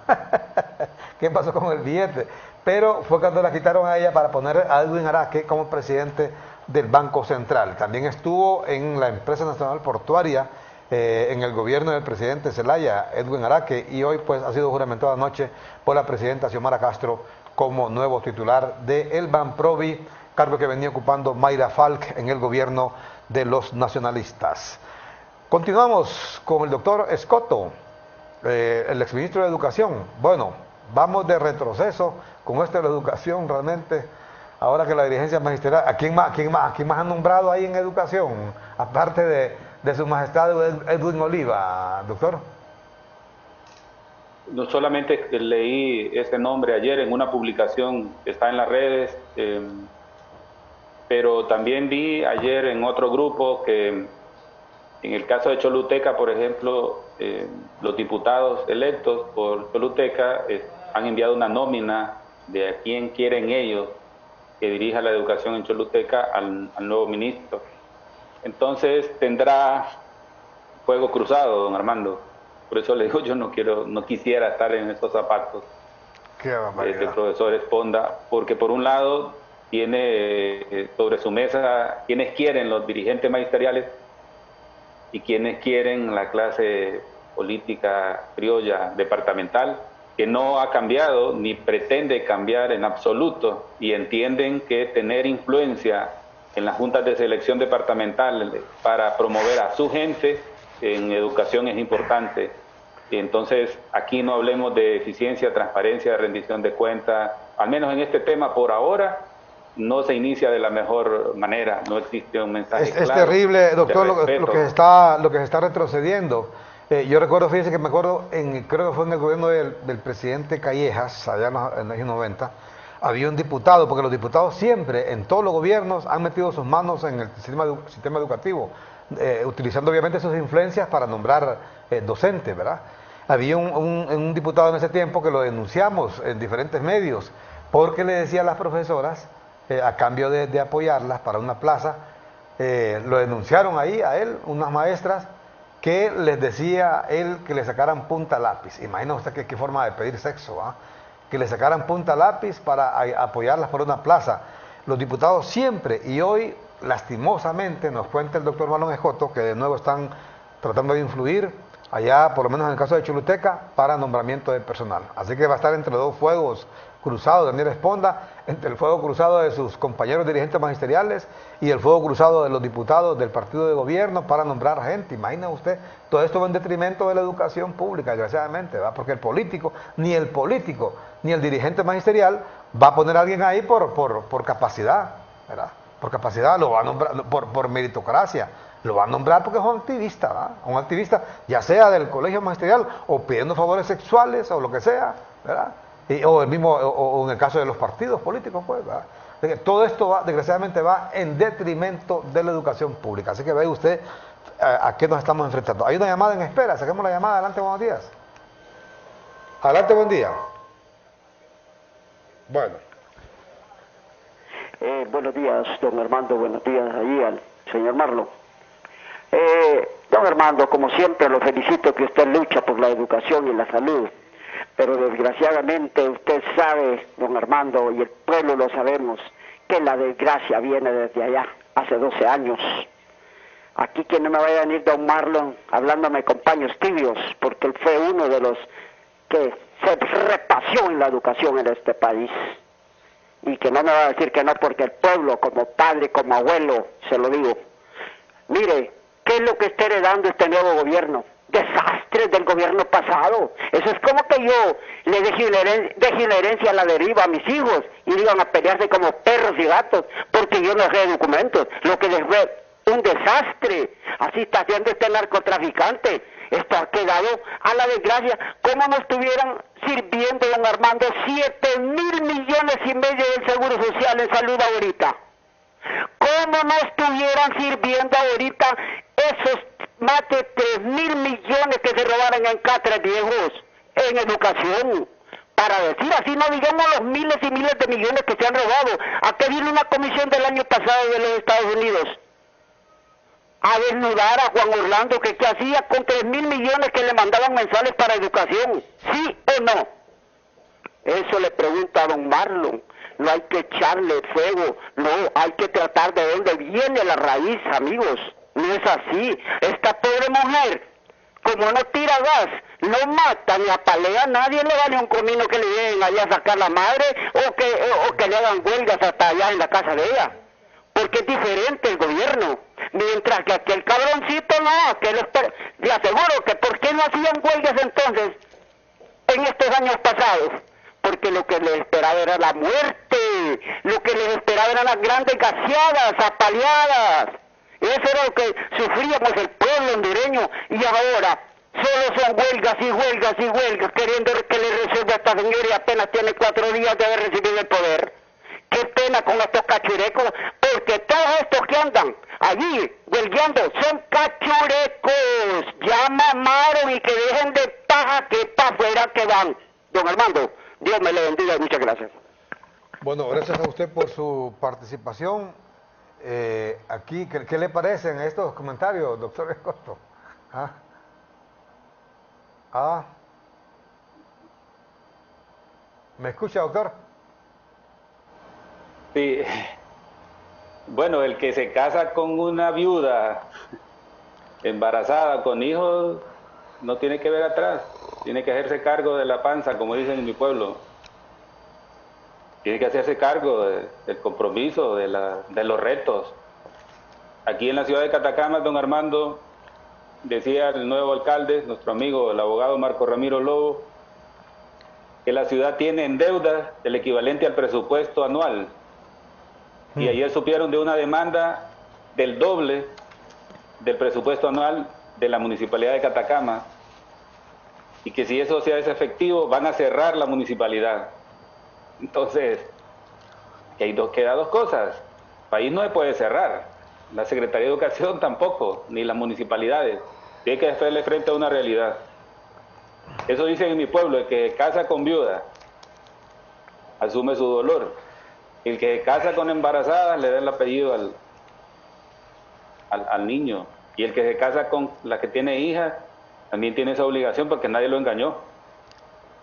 ¿Qué pasó con el billete? Pero fue cuando la quitaron a ella para poner a Edwin Araque como presidente del Banco Central. También estuvo en la Empresa Nacional Portuaria, en el gobierno del presidente Zelaya, Edwin Araque, y hoy pues ha sido juramentado anoche por la presidenta Xiomara Castro como nuevo titular del Banprovi, cargo que venía ocupando Mayra Falk en el gobierno de los nacionalistas. Continuamos con el doctor Escoto, el exministro de Educación. Bueno, vamos de retroceso con esto de la educación realmente. Ahora que la dirigencia magisterial, ¿a quién más han nombrado ahí en educación? Aparte de su majestad Edwin Oliva, doctor. No solamente leí ese nombre ayer en una publicación que está en las redes, pero también vi ayer en otro grupo que en el caso de Choluteca, por ejemplo, los diputados electos por Choluteca han enviado una nómina de a quién quieren ellos que dirija la educación en Choluteca al nuevo ministro. Entonces tendrá fuego cruzado, don Armando. Por eso le digo, yo no quisiera estar en esos zapatos del profesor Esponda, porque por un lado tiene sobre su mesa quienes quieren los dirigentes magisteriales y quienes quieren la clase política criolla departamental, que no ha cambiado ni pretende cambiar en absoluto, y entienden que tener influencia en las juntas de selección departamental para promover a su gente en educación es importante. Y entonces aquí no hablemos de eficiencia, transparencia, rendición de cuentas, al menos en este tema por ahora no se inicia de la mejor manera, no existe un mensaje claro. Es terrible, doctor, lo que se está retrocediendo. Yo recuerdo, fíjese que me acuerdo, creo que fue en el gobierno del presidente Callejas, allá en los años 90, había un diputado, porque los diputados siempre, en todos los gobiernos, han metido sus manos en el sistema educativo, utilizando obviamente sus influencias para nombrar docentes, ¿verdad? Había un diputado en ese tiempo que lo denunciamos en diferentes medios, porque le decía a las profesoras, a cambio de apoyarlas para una plaza, lo denunciaron ahí a él, unas maestras, que les decía él que le sacaran punta lápiz. Imagina usted qué forma de pedir sexo, ¿ah? Que le sacaran punta lápiz para apoyarlas por una plaza. Los diputados siempre, y hoy lastimosamente nos cuenta el doctor Marlon Escoto, que de nuevo están tratando de influir allá, por lo menos en el caso de Choluteca, para nombramiento de personal. Así que va a estar entre dos fuegos cruzados, Daniel Esponda, entre el fuego cruzado de sus compañeros dirigentes magisteriales y el fuego cruzado de los diputados del partido de gobierno para nombrar gente. Imagina usted, todo esto va en detrimento de la educación pública, desgraciadamente, ¿verdad? Porque el político, ni el dirigente magisterial va a poner a alguien ahí por capacidad, ¿verdad? por capacidad, lo va a nombrar por meritocracia, lo va a nombrar porque es un activista, ¿verdad? Un activista, ya sea del colegio magisterial o pidiendo favores sexuales o lo que sea, ¿verdad? O el mismo, o en el caso de los partidos políticos, pues, ¿verdad? Todo esto va, desgraciadamente, va en detrimento de la educación pública. Así que vea usted a qué nos estamos enfrentando. Hay una llamada en espera, saquemos la llamada. Adelante, buenos días. Adelante, buen día. Bueno. Buenos días, don Armando, buenos días ahí al señor Marlon. Don Armando, como siempre, lo felicito que usted lucha por la educación y la salud, pero desgraciadamente usted sabe, don Armando, y el pueblo lo sabemos, que la desgracia viene desde allá, hace 12 años. Aquí que no me vaya a venir don Marlon hablándome con paños tibios, porque él fue uno de los que se repasó en la educación en este país. Y que no me va a decir que no, porque el pueblo, como padre, como abuelo, se lo digo. Mire, ¿qué es lo que está heredando este nuevo gobierno? Desastres del gobierno pasado. Eso es como que yo le deje una herencia a la deriva a mis hijos y digan a pelearse como perros y gatos, porque yo no sé documentos. Lo que les ve un desastre. Así está haciendo este narcotraficante. Esto ha quedado a la desgracia. ¿Cómo no estuvieran sirviendo, don Armando, 7.000 millones y medio del Seguro Social en salud ahorita? ¿Cómo no estuvieran sirviendo ahorita esos más de 3.000 millones que se robaron en catres viejos en educación? Para decir así, no digamos los miles y miles de millones que se han robado. Aquí vino una comisión del año pasado de los Estados Unidos a desnudar a Juan Orlando, que hacía con 3.000 millones que le mandaban mensuales para educación, ¿sí o no? Eso le pregunta a don Marlon. No hay que echarle fuego, no, hay que tratar de dónde viene la raíz, amigos. No es así. Esta pobre mujer, como no tira gas, no mata ni apalea a nadie, le da ni un comino que le lleguen allá a sacar la madre o que le hagan huelgas hasta allá en la casa de ella. Porque es diferente el gobierno. Mientras que aquel cabroncito no, que le aseguro que ¿por qué no hacían huelgas entonces en estos años pasados? Porque lo que les esperaba era la muerte, lo que les esperaba eran las grandes gaseadas, apaleadas. Eso era lo que sufríamos el pueblo hondureño, y ahora solo son huelgas y huelgas y huelgas, queriendo que le resuelva a esta señora y apenas tiene 4 días de haber recibido el poder. Qué pena con estos cachurecos, porque todos estos que andan allí huelgueando son cachurecos, ya mamaron, y que dejen de paja, que para afuera que van. Don Armando, Dios me le bendiga y muchas gracias. Bueno, gracias a usted por su participación. Aquí, ¿qué le parecen estos comentarios, doctor Escoto? ¿Me escucha, doctor? Sí. Bueno, el que se casa con una viuda embarazada, con hijos, no tiene que ver atrás. Tiene que hacerse cargo de la panza, como dicen en mi pueblo. Tiene que hacerse cargo del compromiso, de los retos. Aquí en la ciudad de Catacama, don Armando, decía el nuevo alcalde, nuestro amigo, el abogado Marco Ramiro Lobo, que la ciudad tiene en deuda el equivalente al presupuesto anual. Y ayer supieron de una demanda del doble del presupuesto anual de la Municipalidad de Catacama, y que si eso se hace efectivo van a cerrar la municipalidad. Entonces, queda dos cosas. El país no se puede cerrar, la Secretaría de Educación tampoco, ni las municipalidades. Tiene que hacerle frente a una realidad. Eso dicen en mi pueblo: el que casa con viuda asume su dolor. El que se casa con embarazadas le da el apellido al niño. Y el que se casa con la que tiene hijas también tiene esa obligación, porque nadie lo engañó.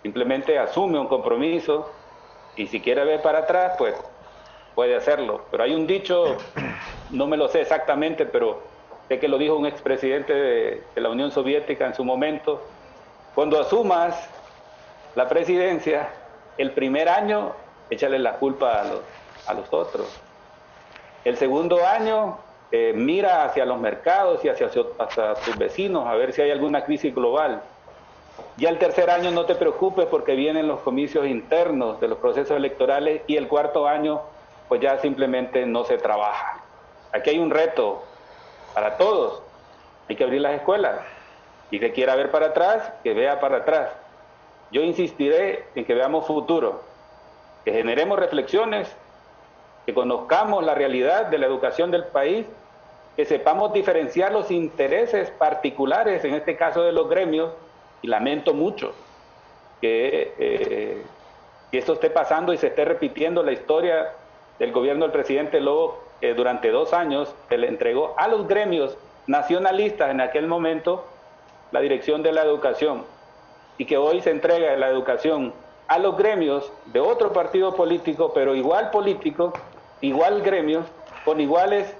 Simplemente asume un compromiso, y si quiere ver para atrás, pues puede hacerlo. Pero hay un dicho, no me lo sé exactamente, pero sé que lo dijo un expresidente de la Unión Soviética en su momento: cuando asumas la presidencia, el primer año échale la culpa a los otros. El segundo año mira hacia los mercados y hacia tus vecinos a ver si hay alguna crisis global. Ya el tercer año no te preocupes, porque vienen los comicios internos de los procesos electorales, y el cuarto año pues ya simplemente no se trabaja. Aquí hay un reto para todos. Hay que abrir las escuelas. Y que quiera ver para atrás, que vea para atrás. Yo insistiré en que veamos futuro, que generemos reflexiones, que conozcamos la realidad de la educación del país, que sepamos diferenciar los intereses particulares, en este caso de los gremios, y lamento mucho que esto esté pasando y se esté repitiendo la historia del gobierno del presidente Lobo, que durante 2 años se le entregó a los gremios nacionalistas en aquel momento la dirección de la educación, y que hoy se entrega la educación a los gremios de otro partido político, pero igual político, igual gremios, con iguales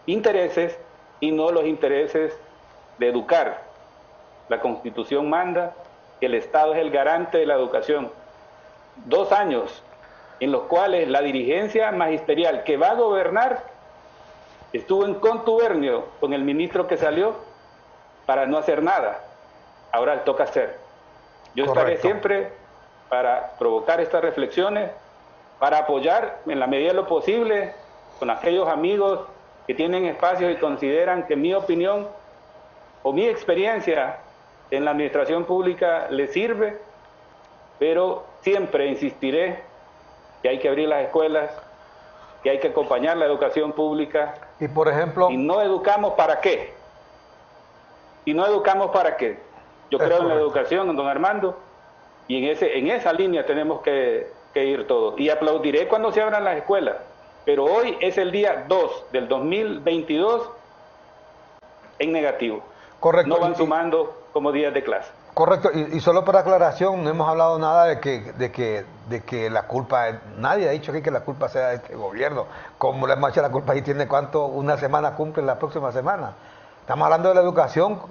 intereses, y no los intereses de educar. La Constitución manda que el Estado es el garante de la educación. 2 años en los cuales la dirigencia magisterial que va a gobernar estuvo en contubernio con el ministro que salió para no hacer nada. Ahora toca hacer. Yo estaré siempre para provocar estas reflexiones, para apoyar en la medida de lo posible con aquellos amigos que tienen espacios y consideran que mi opinión o mi experiencia en la administración pública les sirve, pero siempre insistiré que hay que abrir las escuelas, que hay que acompañar la educación pública. Y por ejemplo... ¿Y no educamos para qué? ¿Y no educamos para qué? Yo creo en la educación, don Armando, y en esa línea tenemos que ir todos. Y aplaudiré cuando se abran las escuelas, pero hoy es el día 2 del 2022 en negativo. Correcto. No van sumando como días de clase. Correcto, y solo para aclaración, no hemos hablado nada de que la culpa, nadie ha dicho aquí que la culpa sea de este gobierno. Como le hemos hecho la culpa ahí, tiene cuánto, una semana cumple la próxima semana. Estamos hablando de la educación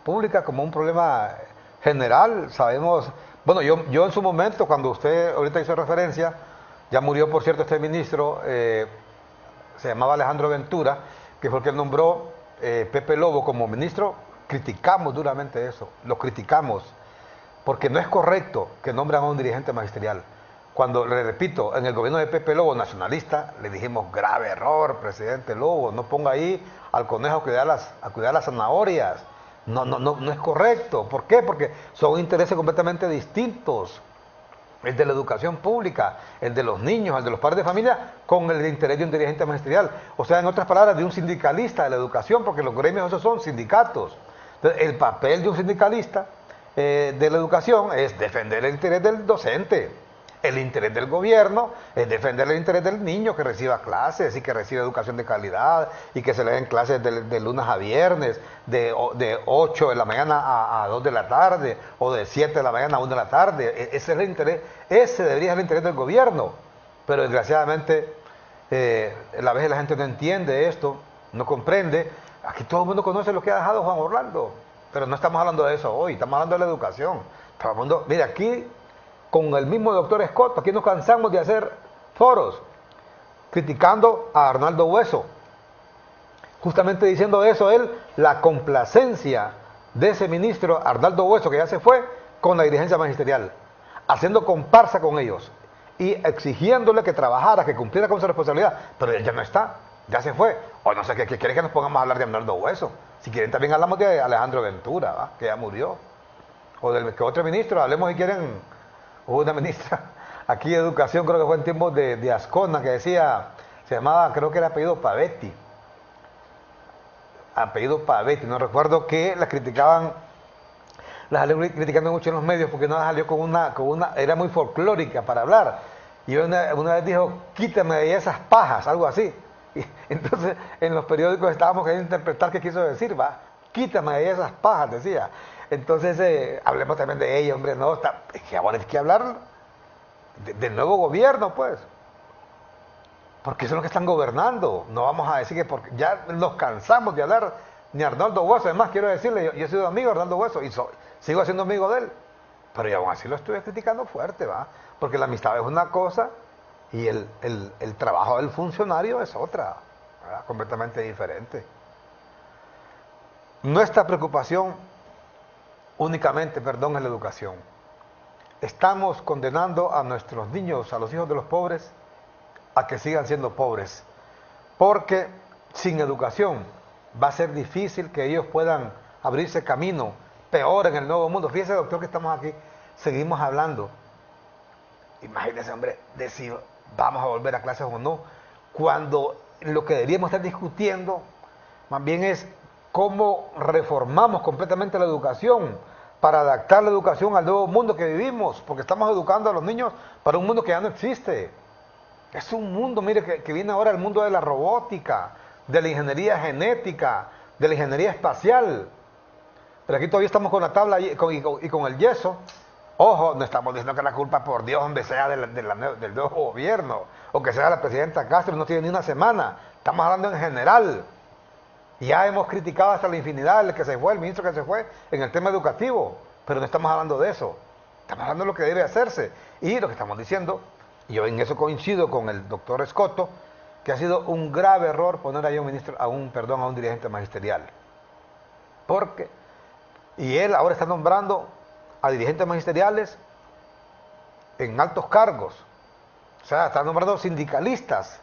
pública como un problema general, sabemos, bueno, yo en su momento, cuando usted ahorita hizo referencia, ya murió por cierto este ministro, se llamaba Alejandro Ventura, que fue el que nombró Pepe Lobo como ministro. Criticamos duramente eso, lo criticamos, porque no es correcto que nombren a un dirigente magisterial. Cuando, le repito, en el gobierno de Pepe Lobo, nacionalista, le dijimos, grave error, presidente Lobo, no ponga ahí al conejo a cuidar las zanahorias. No es correcto. ¿Por qué? Porque son intereses completamente distintos. El de la educación pública, el de los niños, el de los padres de familia, con el de interés de un dirigente magisterial. O sea, en otras palabras, de un sindicalista de la educación, porque los gremios esos son sindicatos. Entonces, el papel de un sindicalista de la educación es defender el interés del docente. El interés del gobierno es defender el interés del niño que reciba clases y que reciba educación de calidad y que se le den clases de lunes a viernes, de 8 de la mañana a 2 de la tarde o de 7 de la mañana a 1 de la tarde. Ese es el interés, ese debería ser el interés del gobierno. Pero desgraciadamente a veces la gente no entiende esto, no comprende. Aquí todo el mundo conoce lo que ha dejado Juan Orlando, pero no estamos hablando de eso hoy, estamos hablando de la educación. Estamos hablando, mire, aquí con el mismo doctor Scott, aquí nos cansamos de hacer foros criticando a Arnaldo Hueso, justamente diciendo eso él, la complacencia de ese ministro Arnaldo Hueso, que ya se fue, con la dirigencia magisterial, haciendo comparsa con ellos y exigiéndole que trabajara, que cumpliera con su responsabilidad, pero él ya no está, ya se fue. O no sé, ¿qué quieren que nos pongamos a hablar de Arnaldo Hueso? Si quieren también hablamos de Alejandro Ventura, ¿va? Que ya murió, o del que otro ministro, hablemos si quieren. Hubo una ministra aquí de educación, creo que fue en tiempos de Ascona, que decía, se llamaba, creo que era apellido Pavetti, no recuerdo, que la criticaban, la salieron criticando mucho en los medios porque no la salió con una, era muy folclórica para hablar, y una vez dijo, quítame de esas pajas, algo así, y entonces en los periódicos estábamos queriendo interpretar qué quiso decir, va, quítame de esas pajas, decía. Entonces, hablemos también de ella, hombre, no, es que ahora hay que hablar del nuevo gobierno, pues. Porque son los que están gobernando. No vamos a decir que porque ya nos cansamos de hablar ni Arnaldo Hueso. Además, quiero decirle, yo he sido amigo de Arnaldo Hueso y sigo siendo amigo de él. Pero yo aún así lo estoy criticando fuerte, ¿va? Porque la amistad es una cosa y el trabajo del funcionario es otra, ¿verdad? Completamente diferente. Nuestra preocupación únicamente, perdón, en la educación. Estamos condenando a nuestros niños, a los hijos de los pobres, a que sigan siendo pobres. Porque sin educación va a ser difícil que ellos puedan abrirse camino, peor en el nuevo mundo. Fíjese, doctor, que estamos aquí, seguimos hablando. Imagínese, hombre, de si vamos a volver a clases o no, cuando lo que deberíamos estar discutiendo más bien es cómo reformamos completamente la educación para adaptar la educación al nuevo mundo que vivimos, porque estamos educando a los niños para un mundo que ya no existe. Es un mundo, mire, que viene ahora el mundo de la robótica, de la ingeniería genética, de la ingeniería espacial. Pero aquí todavía estamos con la tabla y con el yeso. Ojo, no estamos diciendo que la culpa, por Dios, hombre, sea del nuevo gobierno, o que sea la presidenta Castro, no tiene ni una semana. Estamos hablando en general. Ya hemos criticado hasta la infinidad el que se fue, el ministro que se fue, en el tema educativo, pero no estamos hablando de eso. Estamos hablando de lo que debe hacerse. Y lo que estamos diciendo, y yo en eso coincido con el doctor Escoto, que ha sido un grave error poner ahí a un dirigente magisterial. Porque, y él ahora está nombrando a dirigentes magisteriales en altos cargos. O sea, está nombrando sindicalistas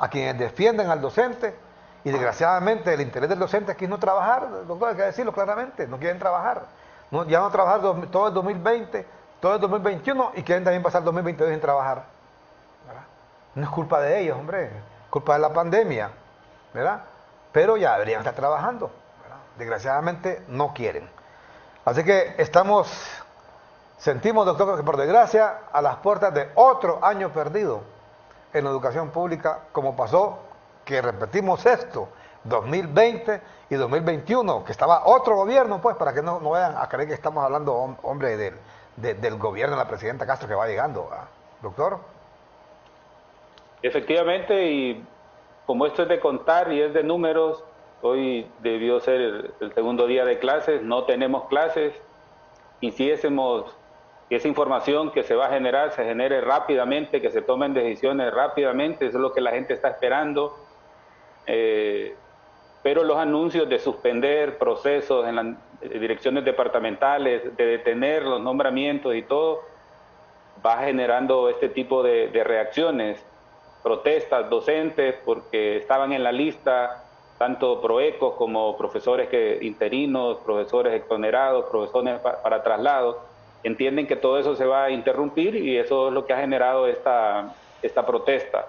a quienes defienden al docente. Y desgraciadamente el interés del docente aquí es no trabajar, doctor, hay que decirlo claramente, no quieren trabajar. No, ya van a trabajar todo el 2020, todo el 2021 y quieren también pasar el 2022 sin trabajar. ¿Verdad? No es culpa de ellos, hombre, es culpa de la pandemia, ¿verdad? Pero ya deberían estar trabajando, ¿verdad? Desgraciadamente no quieren. Así que sentimos, doctor, que por desgracia a las puertas de otro año perdido en la educación pública, como pasó, que repetimos esto, 2020 y 2021, que estaba otro gobierno, pues, para que no vayan a creer que estamos hablando, hombre, del gobierno de la presidenta Castro que va llegando, ¿verdad? Doctor. Efectivamente, y como esto es de contar y es de números, hoy debió ser el segundo día de clases, no tenemos clases. Quisiésemos que esa información que se va a generar se genere rápidamente, que se tomen decisiones rápidamente, eso es lo que la gente está esperando. Pero los anuncios de suspender procesos en las direcciones departamentales, de detener los nombramientos y todo, va generando este tipo de reacciones, protestas docentes, porque estaban en la lista tanto proecos como profesores interinos, profesores exonerados, profesores para traslados, entienden que todo eso se va a interrumpir y eso es lo que ha generado esta protesta.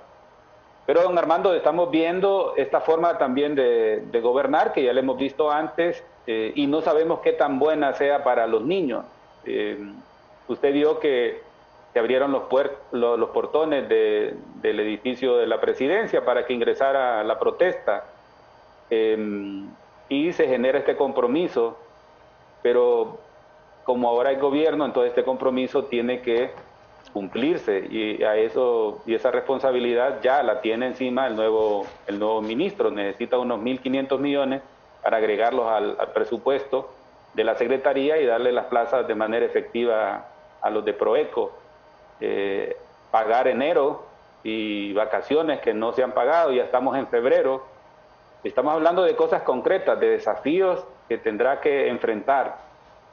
Pero, don Armando, estamos viendo esta forma también de gobernar, que ya la hemos visto antes, y no sabemos qué tan buena sea para los niños. Usted vio que se abrieron los portones del edificio de la presidencia para que ingresara la protesta, y se genera este compromiso, pero como ahora hay gobierno, entonces este compromiso tiene que cumplirse y esa responsabilidad ya la tiene encima el nuevo ministro. Necesita unos 1.500 millones para agregarlos al presupuesto de la Secretaría y darle las plazas de manera efectiva a los de Proeco. Pagar enero y vacaciones que no se han pagado, ya estamos en febrero. Estamos hablando de cosas concretas, de desafíos que tendrá que enfrentar.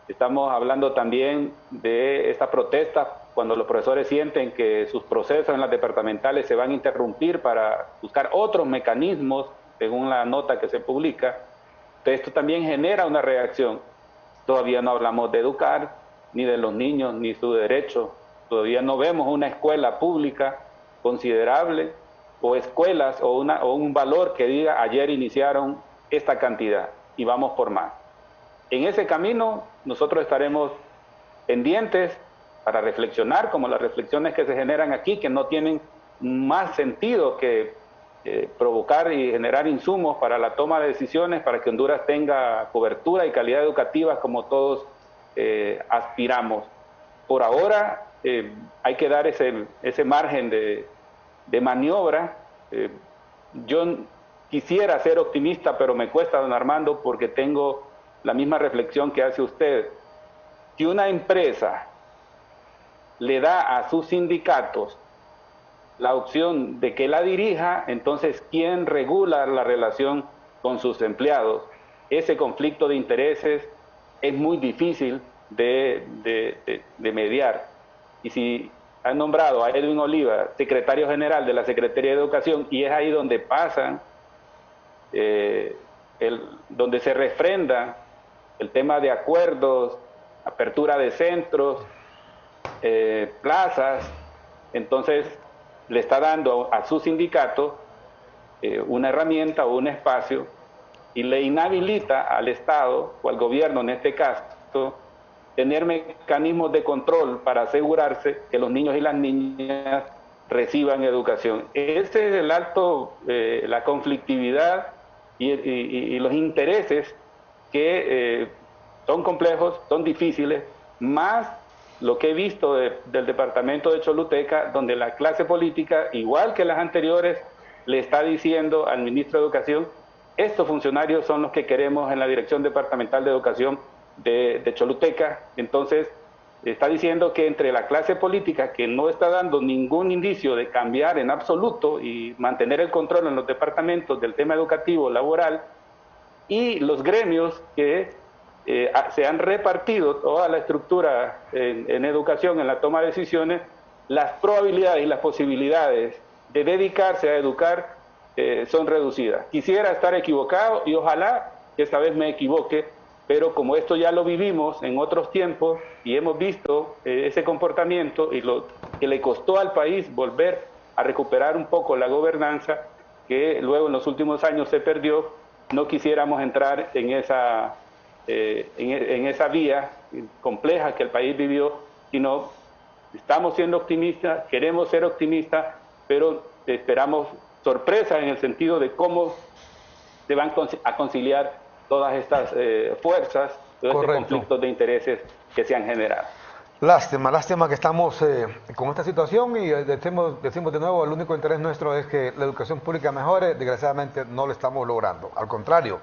Estamos hablando también de esta protesta cuando los profesores sienten que sus procesos en las departamentales se van a interrumpir para buscar otros mecanismos, según la nota que se publica. Entonces, esto también genera una reacción. Todavía no hablamos de educar, ni de los niños, ni su derecho. Todavía no vemos una escuela pública considerable, o escuelas, o un valor que diga, ayer iniciaron esta cantidad y vamos por más. En ese camino nosotros estaremos pendientes para reflexionar, como las reflexiones que se generan aquí, que no tienen más sentido que provocar y generar insumos para la toma de decisiones, para que Honduras tenga cobertura y calidad educativa como todos aspiramos. Por ahora hay que dar ese margen de maniobra. Yo quisiera ser optimista, pero me cuesta, don Armando, porque tengo la misma reflexión que hace usted. Si una empresa le da a sus sindicatos la opción de que la dirija, entonces, ¿quién regula la relación con sus empleados? Ese conflicto de intereses es muy difícil de mediar. Y si han nombrado a Edwin Oliva secretario general de la Secretaría de Educación, y es ahí donde pasan, donde se refrenda el tema de acuerdos, apertura de centros, plazas. Entonces le está dando a su sindicato una herramienta o un espacio y le inhabilita al Estado o al gobierno en este caso tener mecanismos de control para asegurarse que los niños y las niñas reciban educación. Ese es el la conflictividad y los intereses que son complejos, son difíciles, más lo que he visto del departamento de Choluteca, donde la clase política, igual que las anteriores, le está diciendo al ministro de Educación: estos funcionarios son los que queremos en la Dirección Departamental de Educación de Choluteca. Entonces, está diciendo que entre la clase política, que no está dando ningún indicio de cambiar en absoluto y mantener el control en los departamentos del tema educativo, laboral, y los gremios que se han repartido toda la estructura en educación, en la toma de decisiones, las probabilidades y las posibilidades de dedicarse a educar son reducidas. Quisiera estar equivocado y ojalá que esta vez me equivoque, pero como esto ya lo vivimos en otros tiempos y hemos visto ese comportamiento y lo que le costó al país volver a recuperar un poco la gobernanza, que luego en los últimos años se perdió, no quisiéramos entrar en esa vía compleja que el país vivió, sino estamos siendo optimistas, queremos ser optimistas, pero esperamos sorpresas en el sentido de cómo se van a conciliar todas estas fuerzas, todos estos conflictos de intereses que se han generado. Lástima que estamos con esta situación y decimos de nuevo, el único interés nuestro es que la educación pública mejore. Desgraciadamente no lo estamos logrando, al contrario,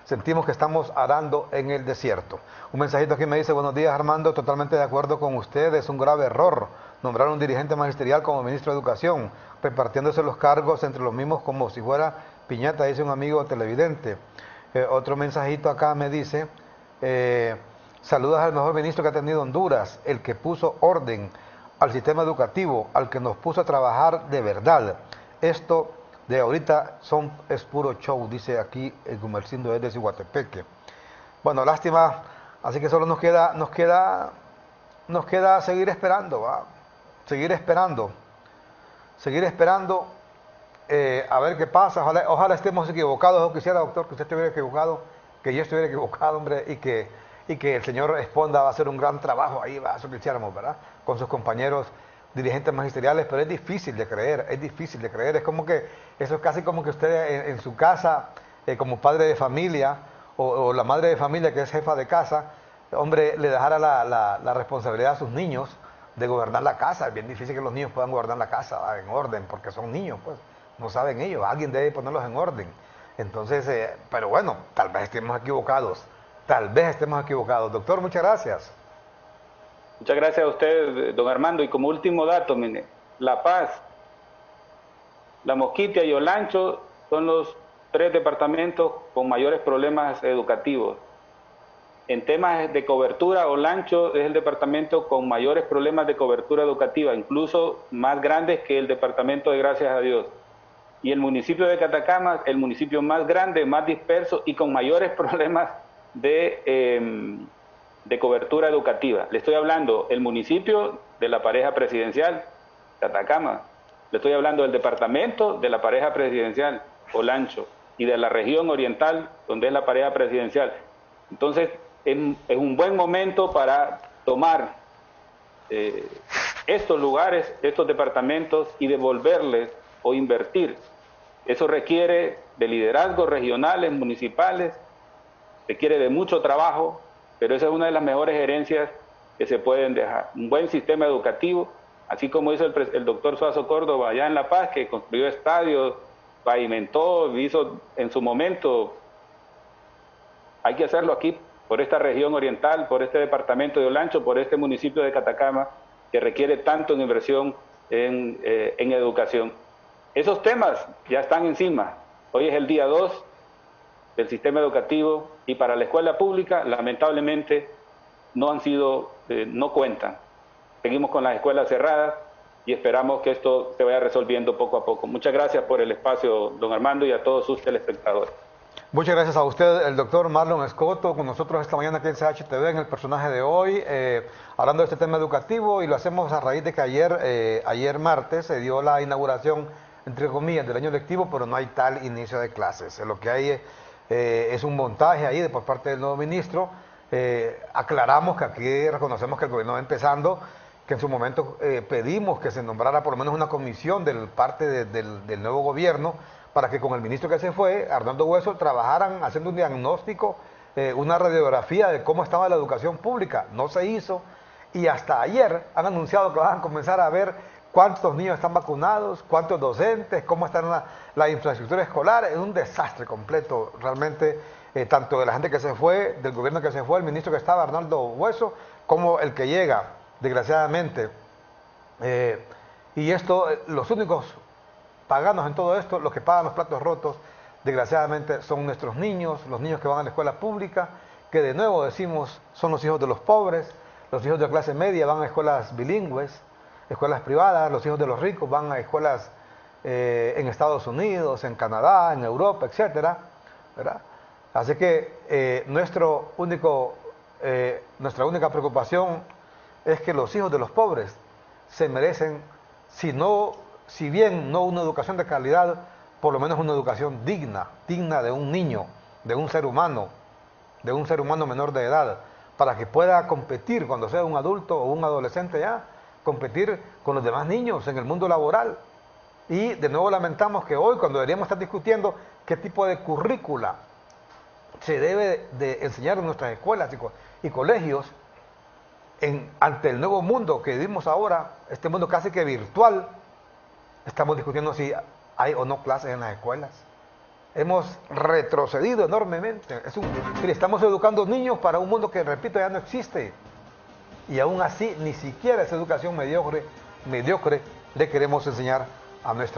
sentimos que estamos arando en el desierto. Un mensajito aquí me dice: buenos días Armando, totalmente de acuerdo con usted, es un grave error nombrar a un dirigente magisterial como ministro de Educación, repartiéndose los cargos entre los mismos como si fuera piñata, dice un amigo televidente. Otro mensajito acá me dice: saludos al mejor ministro que ha tenido Honduras, el que puso orden al sistema educativo, al que nos puso a trabajar de verdad. Esto de ahorita es puro show, dice aquí el Gumercindo de Ciguatepeque. Bueno, lástima, así que solo nos queda seguir esperando, ¿va? Seguir esperando a ver qué pasa. Ojalá estemos equivocados. Yo quisiera, doctor, que usted estuviera equivocado, que yo estuviera equivocado, hombre, y que el señor Esponda va a hacer un gran trabajo ahí, va a eso que hiciéramos, ¿verdad? Con sus compañeros dirigentes magisteriales, pero es difícil de creer, es como que, eso es casi como que usted en su casa, como padre de familia, o la madre de familia que es jefa de casa, hombre, le dejara la responsabilidad a sus niños de gobernar la casa. Es bien difícil que los niños puedan gobernar la casa, ¿va? En orden, porque son niños, pues, no saben ellos, alguien debe ponerlos en orden. Entonces, pero bueno, tal vez estemos equivocados. Doctor, muchas gracias. Muchas gracias a usted, don Armando. Y como último dato, mire, La Paz, La Mosquitia y Olancho son los 3 departamentos con mayores problemas educativos. En temas de cobertura, Olancho es el departamento con mayores problemas de cobertura educativa, incluso más grandes que el departamento de Gracias a Dios. Y el municipio de Catacama, el municipio más grande, más disperso y con mayores problemas de cobertura educativa. Le estoy hablando el municipio de la pareja presidencial, Catacama. Le estoy hablando del departamento de la pareja presidencial, Olancho, y de la región oriental, donde es la pareja presidencial. Entonces, es un buen momento para tomar estos lugares, estos departamentos, y devolverles o invertir. Eso requiere de liderazgos regionales, municipales, requiere de mucho trabajo, pero esa es una de las mejores herencias que se pueden dejar. Un buen sistema educativo, así como hizo el doctor Suazo Córdoba allá en La Paz, que construyó estadios, pavimentó, hizo en su momento. Hay que hacerlo aquí, por esta región oriental, por este departamento de Olancho, por este municipio de Catacama, que requiere tanto en inversión en educación. Esos temas ya están encima. Hoy es el día 2 del sistema educativo y para la escuela pública, lamentablemente, no cuentan. Seguimos con las escuelas cerradas y esperamos que esto se vaya resolviendo poco a poco. Muchas gracias por el espacio, don Armando, y a todos sus telespectadores. Muchas gracias a usted, el doctor Marlon Escoto, con nosotros esta mañana aquí en CHTV en el personaje de hoy, hablando de este tema educativo, y lo hacemos a raíz de que ayer martes se dio la inauguración, entre comillas, del año lectivo, pero no hay tal inicio de clases. Lo que hay es un montaje ahí por parte del nuevo ministro. Aclaramos que aquí reconocemos que el gobierno va empezando, que en su momento pedimos que se nombrara por lo menos una comisión del parte del nuevo gobierno, para que con el ministro que se fue, Arnaldo Hueso, trabajaran haciendo un diagnóstico, una radiografía de cómo estaba la educación pública. No se hizo, y hasta ayer han anunciado que van a comenzar a ver cuántos niños están vacunados, cuántos docentes, cómo está la infraestructura escolar. Es un desastre completo, realmente, tanto de la gente que se fue, del gobierno que se fue, el ministro que estaba, Arnaldo Hueso, como el que llega, desgraciadamente. Y esto, los únicos paganos en todo esto, los que pagan los platos rotos, desgraciadamente, son nuestros niños, los niños que van a la escuela pública, que de nuevo decimos son los hijos de los pobres, los hijos de la clase media van a escuelas bilingües, escuelas privadas, los hijos de los ricos van a escuelas en Estados Unidos, en Canadá, en Europa, etcétera, ¿verdad? Así que nuestra única preocupación es que los hijos de los pobres se merecen, si bien no una educación de calidad, por lo menos una educación digna de un niño, de un ser humano menor de edad, para que pueda competir cuando sea un adulto o un adolescente ya, competir con los demás niños en el mundo laboral. Y de nuevo lamentamos que hoy, cuando deberíamos estar discutiendo qué tipo de currícula se debe de enseñar en nuestras escuelas y colegios, ante el nuevo mundo que vivimos ahora, este mundo casi que virtual, estamos discutiendo si hay o no clases en las escuelas. Hemos retrocedido enormemente. Estamos educando niños para un mundo que, repito, ya no existe. Y aún así, ni siquiera esa educación mediocre le queremos enseñar a nuestra